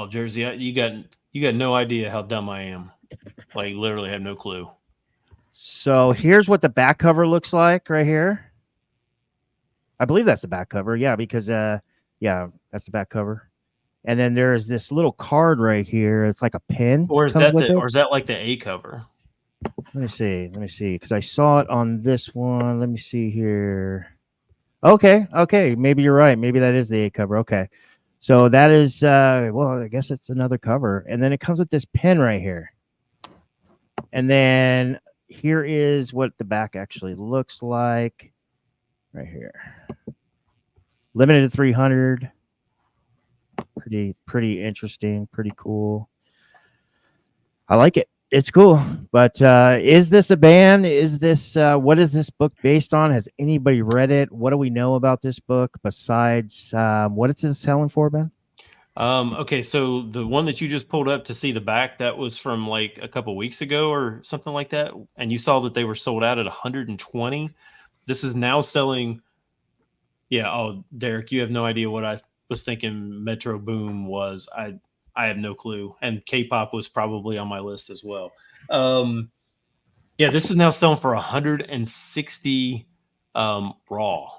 Jersey, you got no idea how dumb I am. Like literally have no clue. So here's what the back cover looks like right here. I believe that's the back cover. Yeah, because yeah, that's the back cover. And then there's this little card right here. It's like a pin. Or is that like the A cover? Let me see. Because I saw it on this one. Let me see here. Okay. Maybe you're right. Maybe that is the A cover. Okay. So that is well, I guess it's another cover. And then it comes with this pin right here. And then here is what the back actually looks like. Right here. Limited to 300. Pretty interesting, pretty cool. I like it. It's cool. But is this a band? Is this what is this book based on? Has anybody read it? What do we know about this book besides what it's selling for, Ben? Okay, so the one that you just pulled up to see the back, that was from like a couple weeks ago or something like that, and you saw that they were sold out at 120. This is now selling. Yeah. Oh, Derek, you have no idea what I was thinking Metro Boom was. I have no clue. And K-pop was probably on my list as well. Yeah, this is now selling for 160 raw.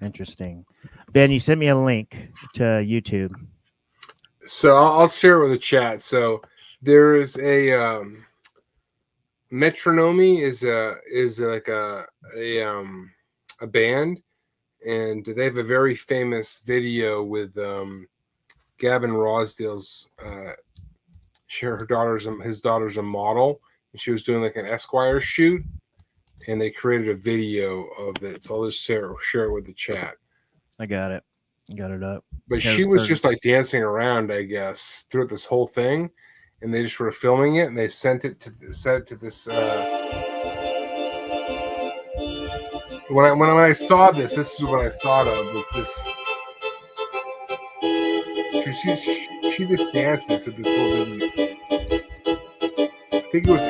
Interesting. Ben, you sent me a link to YouTube. So I'll share it with the chat. So there is a Metronomy is like a band, and they have a very famous video with Gavin Rosdale's his daughter's a model, and she was doing like an Esquire shoot, and they created a video of it. So I'll just share it with the chat. I got it. Got it up. But Hair's she was curly. just like dancing around, I guess, throughout this whole thing, and they just were filming it, and they sent it to this. When I saw this, this is what I thought of was this. She just dances to this whole video. I think it was.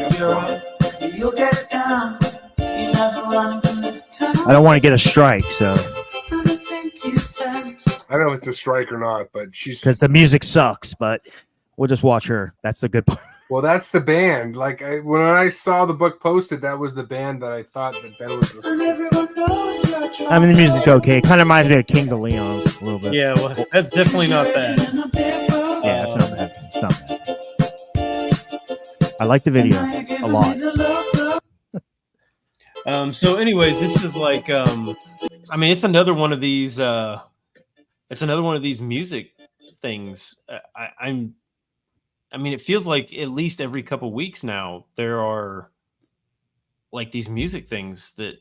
You'll get down. You're never running from this town. I don't want to get a strike, so I don't know if it's a strike or not, but she's because the music sucks, but we'll just watch her. That's the good part. well. That's the band. Like when I saw the book posted, that was the band that I thought that Ben was. I mean, the music's okay. It kind of reminds me of Kings of Leon a little bit. Yeah, well, that's definitely not bad. Yeah, it's not bad. It's not bad. I like the video a lot. So anyways, this is like I mean, it's another one of these music things. I mean, it feels like at least every couple weeks now there are like these music things, that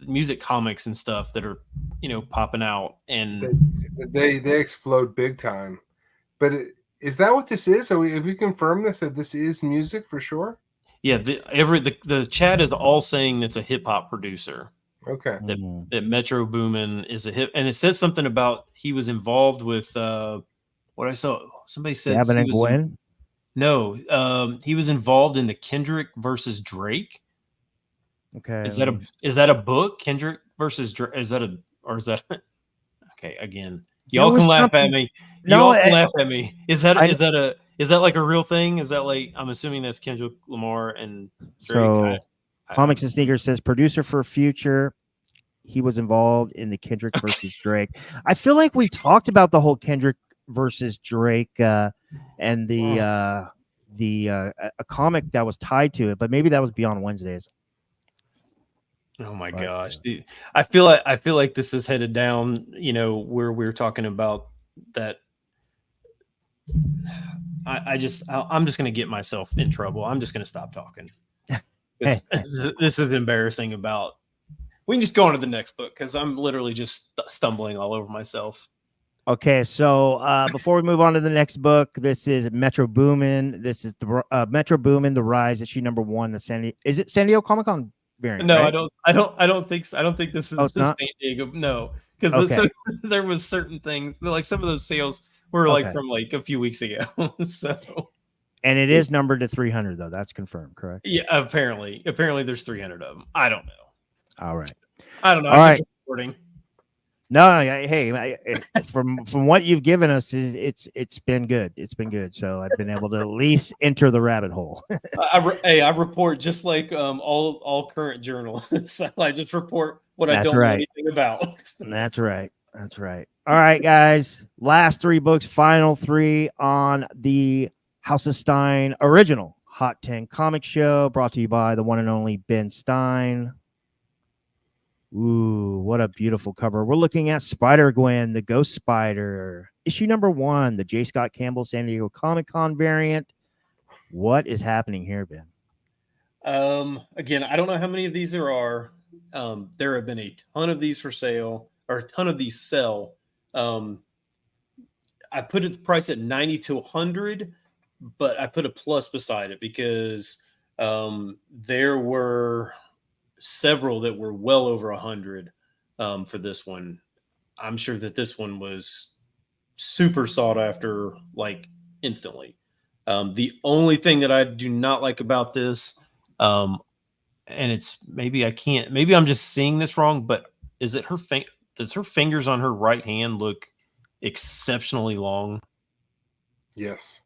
music comics and stuff that are, you know, popping out, and They explode big time. But is that what this is? Have we confirmed this, that this is music for sure? yeah, the chat is all saying it's a hip hop producer. Okay. That Metro Boomin is a hip, and it says something about he was involved with what I saw. Somebody said Gavin and he was Gwen? no, he was involved in the Kendrick versus Drake. Okay. Is that a book? Kendrick versus Drake? Is that okay? Again, There y'all was can laugh at something- me. No, Y'all can laugh at me. Is that I- like a real thing? Is that like, I'm assuming that's Kendrick Lamar and Drake? So, Comics and Sneakers says producer for Future. He was involved in the Kendrick versus Drake. I feel like we talked about the whole Kendrick versus Drake and a comic that was tied to it, but maybe that was Beyond Wednesdays. Oh my But, gosh, dude. I feel like this is headed down, you know, where we're talking about that. I'm just going to get myself in trouble. I'm just going to stop talking. This is embarrassing. We can just go on to the next book, because I'm literally just stumbling all over myself. Okay, so before we move on to the next book, this is Metro Boomin. This is the Metro Boomin, The Rise, issue number 1. Is it San Diego Comic-Con variant? No, right? I don't think so. I don't think this is it's the not? San Diego. No, because Okay. there was certain things, like some of those sales were like Okay. from like a few weeks ago. So And it is numbered to 300, though. That's confirmed, correct? yeah, apparently there's 300 of them. I don't know. All right. I don't know. All I'm right. just reporting. No, hey, from what you've given us, it's been good. It's been good. So I've been able to at least enter the rabbit hole. I report just like all current journalists. I just report what I That's don't know right. anything about. That's right. That's right. All right, guys. Last 3 books, final 3 on the House of Stein original Hot 10 comic show, brought to you by the one and only Ben Stein. Ooh, what a beautiful cover. We're looking at Spider-Gwen, the Ghost Spider, issue number 1, the J. Scott Campbell San Diego Comic-Con variant. What is happening here, Ben? Again, I don't know how many of these there are. There have been a ton of these for sale, or a ton of these sell. I put the price at 90 to 100, but I put a plus beside it because there were several that were well over 100 for this one. I'm sure that this one was super sought after, like instantly. The only thing that I do not like about this, and it's maybe I'm just seeing this wrong, but is it does her fingers on her right hand look exceptionally long? Yes.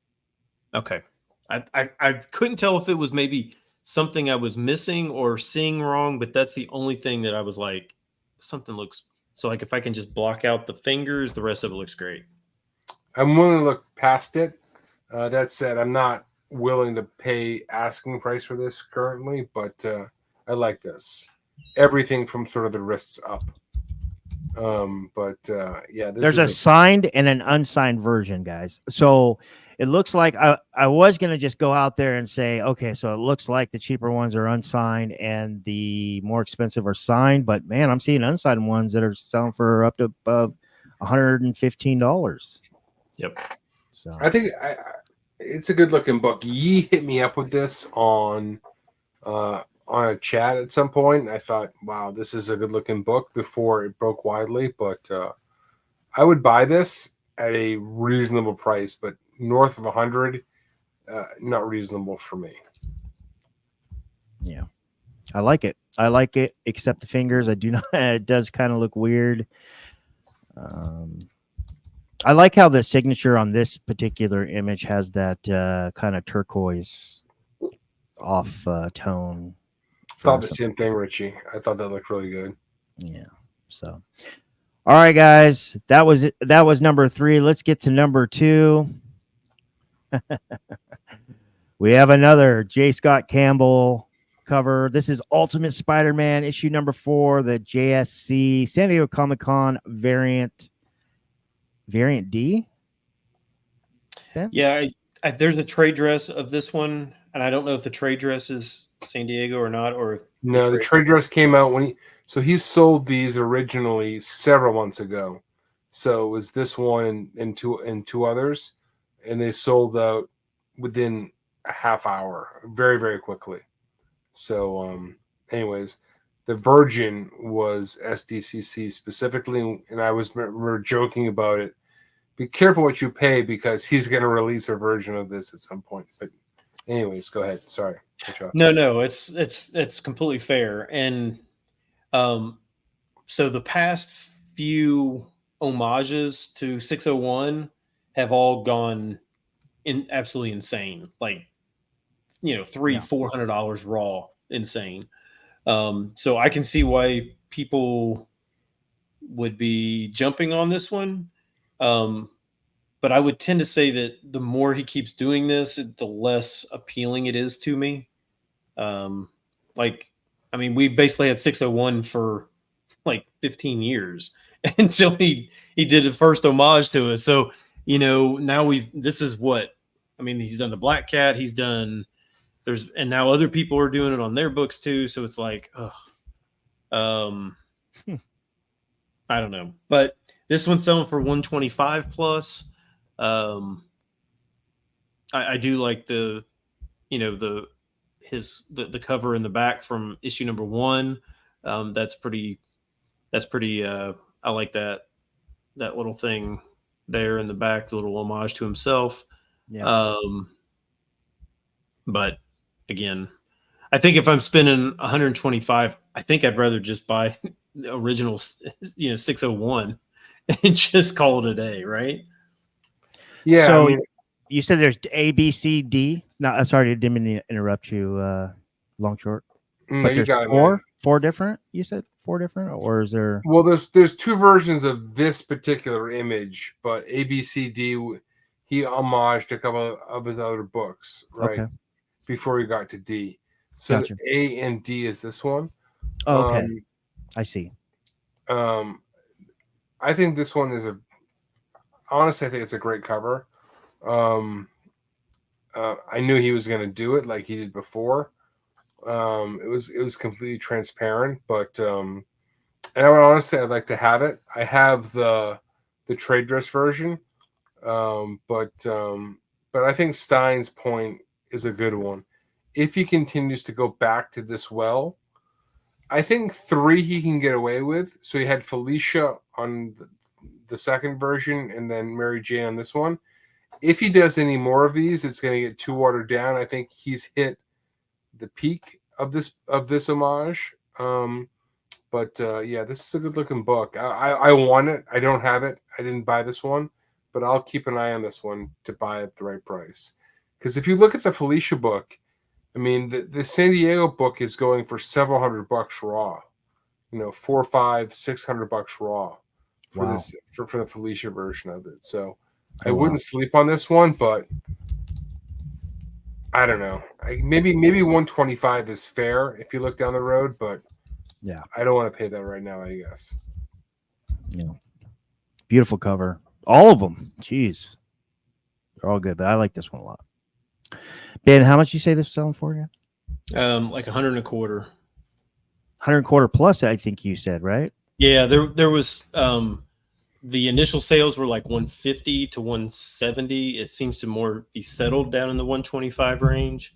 Okay. I couldn't tell if it was maybe something I was missing or seeing wrong, but that's the only thing that I was like, something looks so, like if I can just block out the fingers, the rest of it looks great. I'm willing to look past it. That said, I'm not willing to pay asking price for this currently, but I like this. Everything from sort of the wrists up. Yeah, There's a signed and an unsigned version, guys. So it looks like I was going to just go out there and say, okay, so it looks like the cheaper ones are unsigned and the more expensive are signed. But man, I'm seeing unsigned ones that are selling for up to above $115. Yep. So I think it's a good looking book. Yee hit me up with this on a chat at some point. And I thought, wow, this is a good looking book before it broke widely. But I would buy this at a reasonable price, but north of 100, not reasonable for me. yeah, I like it. I like it, except the fingers. I do not. It does kind of look weird. I like how the signature on this particular image has that kind of turquoise off tone. Thought the same thing, Richie. I thought that looked really good. Yeah. So, all right, guys, that was it. That was number 3. Let's get to number 2. We have another J. Scott Campbell cover. This is Ultimate Spider-Man issue number 4, the JSC San Diego Comic-Con variant D. Ben? Yeah, there's a trade dress of this one, and I don't know if the trade dress is San Diego or not, or if No, the trade dress came out when he sold these originally several months ago. So it was this one and two others, and they sold out within a half hour, very, very quickly. So, anyways, the Virgin was SDCC specifically, and we're joking about it. Be careful what you pay because he's going to release a version of this at some point. But anyways, go ahead. Sorry. No, it's completely fair. And so the past few homages to 601 have all gone absolutely insane. Like, $300-400 raw, insane. So I can see why people would be jumping on this one. But I would tend to say that the more he keeps doing this, the less appealing it is to me. We basically had 601 for like 15 years until he did the first homage to us. So, now this is what, he's done the Black Cat. He's done, and now other people are doing it on their books too. So it's like, I don't know, but this one's selling for 125 plus. I do like the cover in the back from issue number 1. That's pretty. I like that little thing there in the back, the little homage to himself. Yeah. But again, I think if I'm spending 125, I think I'd rather just buy the original, 601 and just call it a day, right? Yeah. So you said there's A, B, C, D. No, sorry, I didn't mean to interrupt you, long short. But there's four different. You said 4 different, or is there? Well, there's 2 versions of this particular image, but A, B, C, D, he homaged a couple of his other books, right? Okay. Before he got to D. So gotcha. A and D is this one. Okay. I see. I think this one is honestly, I think it's a great cover. I knew he was going to do it like he did before. It was completely transparent, but and I'd like to have it. I have the trade dress version, but I think Stein's point is a good one. If he continues to go back to this well, I think 3 he can get away with. So he had Felicia on the second version, and then Mary Jane on this one. If he does any more of these, it's going to get too watered down. I think he's hit the peak of this homage. Yeah, this is a good looking book. I want it. I don't have it. I didn't buy this one, but I'll keep an eye on this one to buy at the right price. Because if you look at the Felicia book, the San Diego book is going for several $100 raw. $400, $500, $600 raw for this for the Felicia version of it. So I wouldn't sleep on this one, but I don't know. Maybe 125 is fair if you look down the road, but yeah, I don't want to pay that right now, I guess. Yeah. Beautiful cover. All of them. Jeez. They're all good, but I like this one a lot. Ben, how much you say this is selling for again? Like 125. 125 plus, I think you said, right? Yeah, there was the initial sales were like 150 to 170. It seems to more be settled down in the 125 range.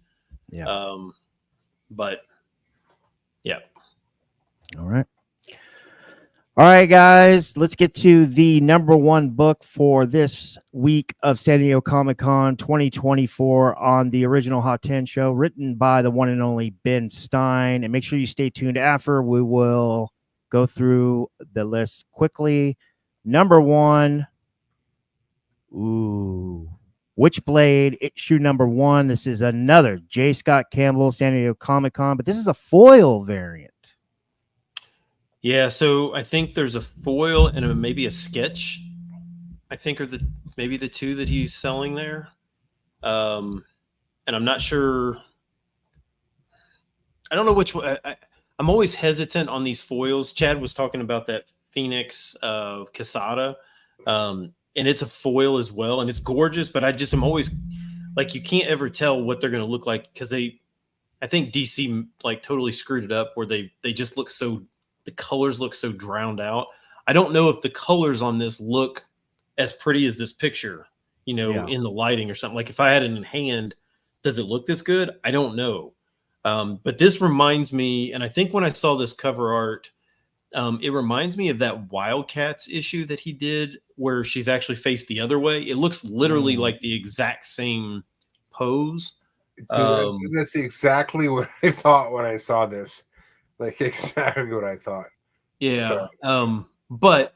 Yeah. But yeah. All right. All right, guys, let's get to the #1 book for this week of San Diego Comic-Con 2024 on the original Hot 10 show, written by the one and only Ben Stein. And make sure you stay tuned after. We will go through the list quickly. #1. Ooh. Witchblade issue #1. This is another J. Scott Campbell San Diego Comic-Con, but this is a foil variant. Yeah, so I think there's a foil and maybe a sketch. I think are maybe the two that he's selling there. And I'm not sure. I don't know which one. I'm always hesitant on these foils. Chad was talking about that Phoenix Casada, and it's a foil as well, and it's gorgeous. But I'm always like, you can't ever tell what they're going to look like because I think DC like totally screwed it up where they just look so. The colors look so drowned out. I don't know if the colors on this look as pretty as this picture, in the lighting or something. Like if I had it in hand, does it look this good? I don't know. But this reminds me, and I think when I saw this cover art, it reminds me of that Wildcats issue that he did where she's actually faced the other way. It looks literally like the exact same pose. Dude, that's exactly what I thought when I saw this. Like exactly what I thought. Yeah. So. But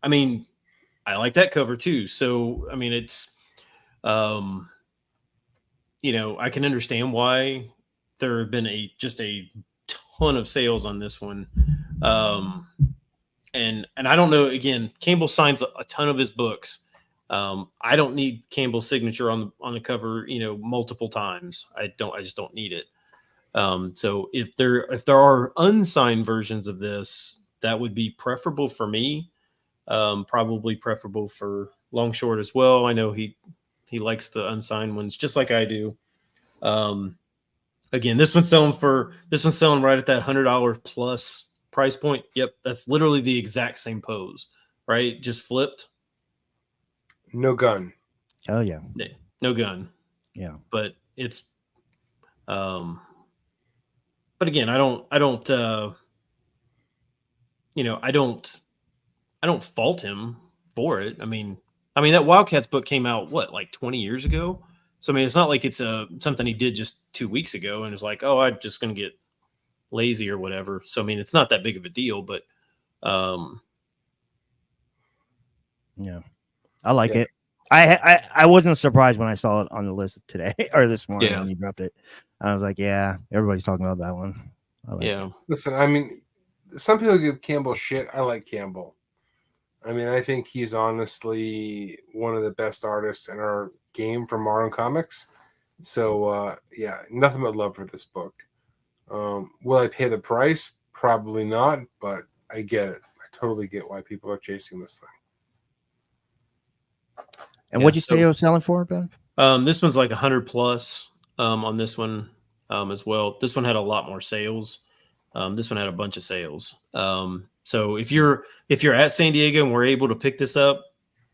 I mean, I like that cover too. So, I mean, it's, I can understand why there have been just a ton of sales on this one. And I don't know, again, Campbell signs a ton of his books. I don't need Campbell's signature on the cover, multiple times. I just don't need it. So if there are unsigned versions of this, that would be preferable for me. Probably preferable for Long Short as well. I know he likes the unsigned ones just like I do. Again, this one's selling right at that $100 plus price point. Yep, that's literally the exact same pose, right? Just flipped. No gun. Oh yeah. No gun. Yeah. But it's but again, I don't fault him for it. I mean that Wildcats book came out like 20 years ago. So I mean, it's not like it's something he did just 2 weeks ago and is like, oh, I'm just going to get lazy or whatever. So I mean, it's not that big of a deal, but yeah, I like it. I wasn't surprised when I saw it on the list today or this morning when you dropped it. I was like, yeah, everybody's talking about that one. Listen, I mean, some people give Campbell shit. I like Campbell. I mean, I think he's honestly one of the best artists in our game for modern comics. So, nothing but love for this book. Will I pay the price? Probably not, but I get it. I totally get why people are chasing this thing. And what'd you say it was selling for, Ben? This one's like 100 plus on this one as well. This one had a lot more sales. This one had a bunch of sales. So if you're at San Diego and we're able to pick this up,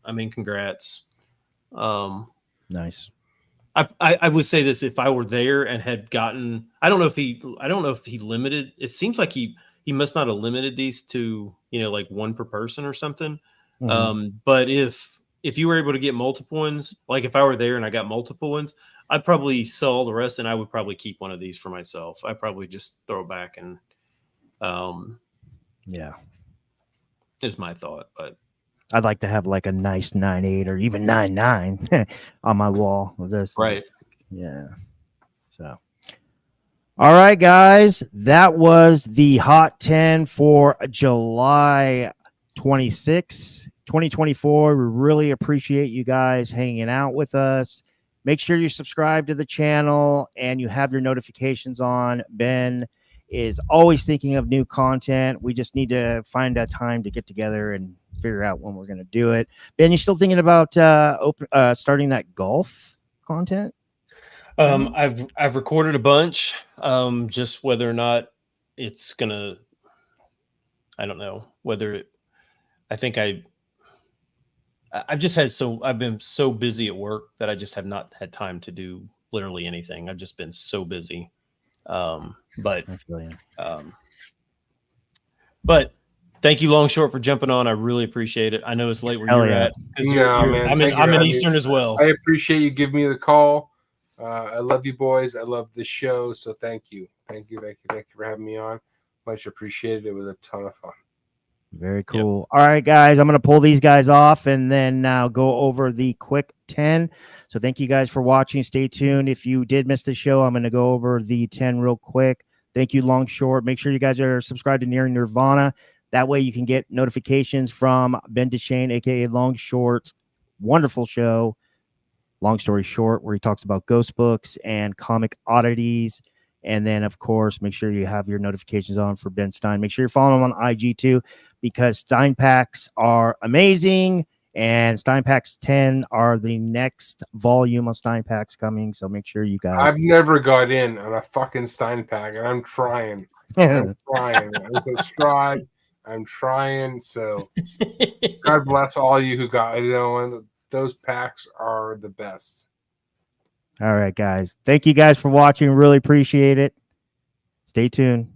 I mean, congrats. Nice. I would say this if I were there and had gotten. I don't know if he limited. It seems like he must not have limited these to like one per person or something. Mm-hmm. But if you were able to get multiple ones, like if I were there and I got multiple ones, I'd probably sell all the rest and I would probably keep one of these for myself. I'd probably just throw it back and is my thought. But I'd like to have like a nice 9.8 or even 9.9 on my wall with this. Right. Yeah. So, all right, guys, that was the Hot 10 for July 26, 2024. We really appreciate you guys hanging out with us. Make sure you subscribe to the channel and you have your notifications on. Ben is always thinking of new content. We just need to find a time to get together and figure out when we're going to do it. Ben, you still thinking about starting that golf content? I've recorded a bunch. Just whether or not it's gonna, I don't know whether it, I think I've been so busy at work that I just have not had time to do literally anything. I've just been so busy. But thank you, Long Short, for jumping on. I really appreciate it. I know it's late where you're at. Man, I'm in Eastern as well. I appreciate you giving me the call. I love you boys. I love the show. So thank you for having me on. Much appreciated. It was a ton of fun. Very cool. All right, guys, I'm going to pull these guys off and then now go over the quick 10. So thank you guys for watching. Stay tuned. If you did miss the show, I'm going to go over the 10 real quick. Thank you, Long Short. Make sure you guys are subscribed to Nearing Nirvana. That way you can get notifications from Ben Stein, a.k.a. Long Short's wonderful show, Long Story Short, where he talks about ghost books and comic oddities. And then, of course, make sure you have your notifications on for Ben Stein. Make sure you're following him on IG, too, because Stein Packs are amazing. And Stein Packs 10 are the next volume of Stein Packs coming. So make sure you guys... I've never got in on a fucking Stein Pack, and I'm trying. I'm subscribed. I'm trying. So God bless all you who got it. And those packs are the best. All right, guys. Thank you guys for watching. Really appreciate it. Stay tuned.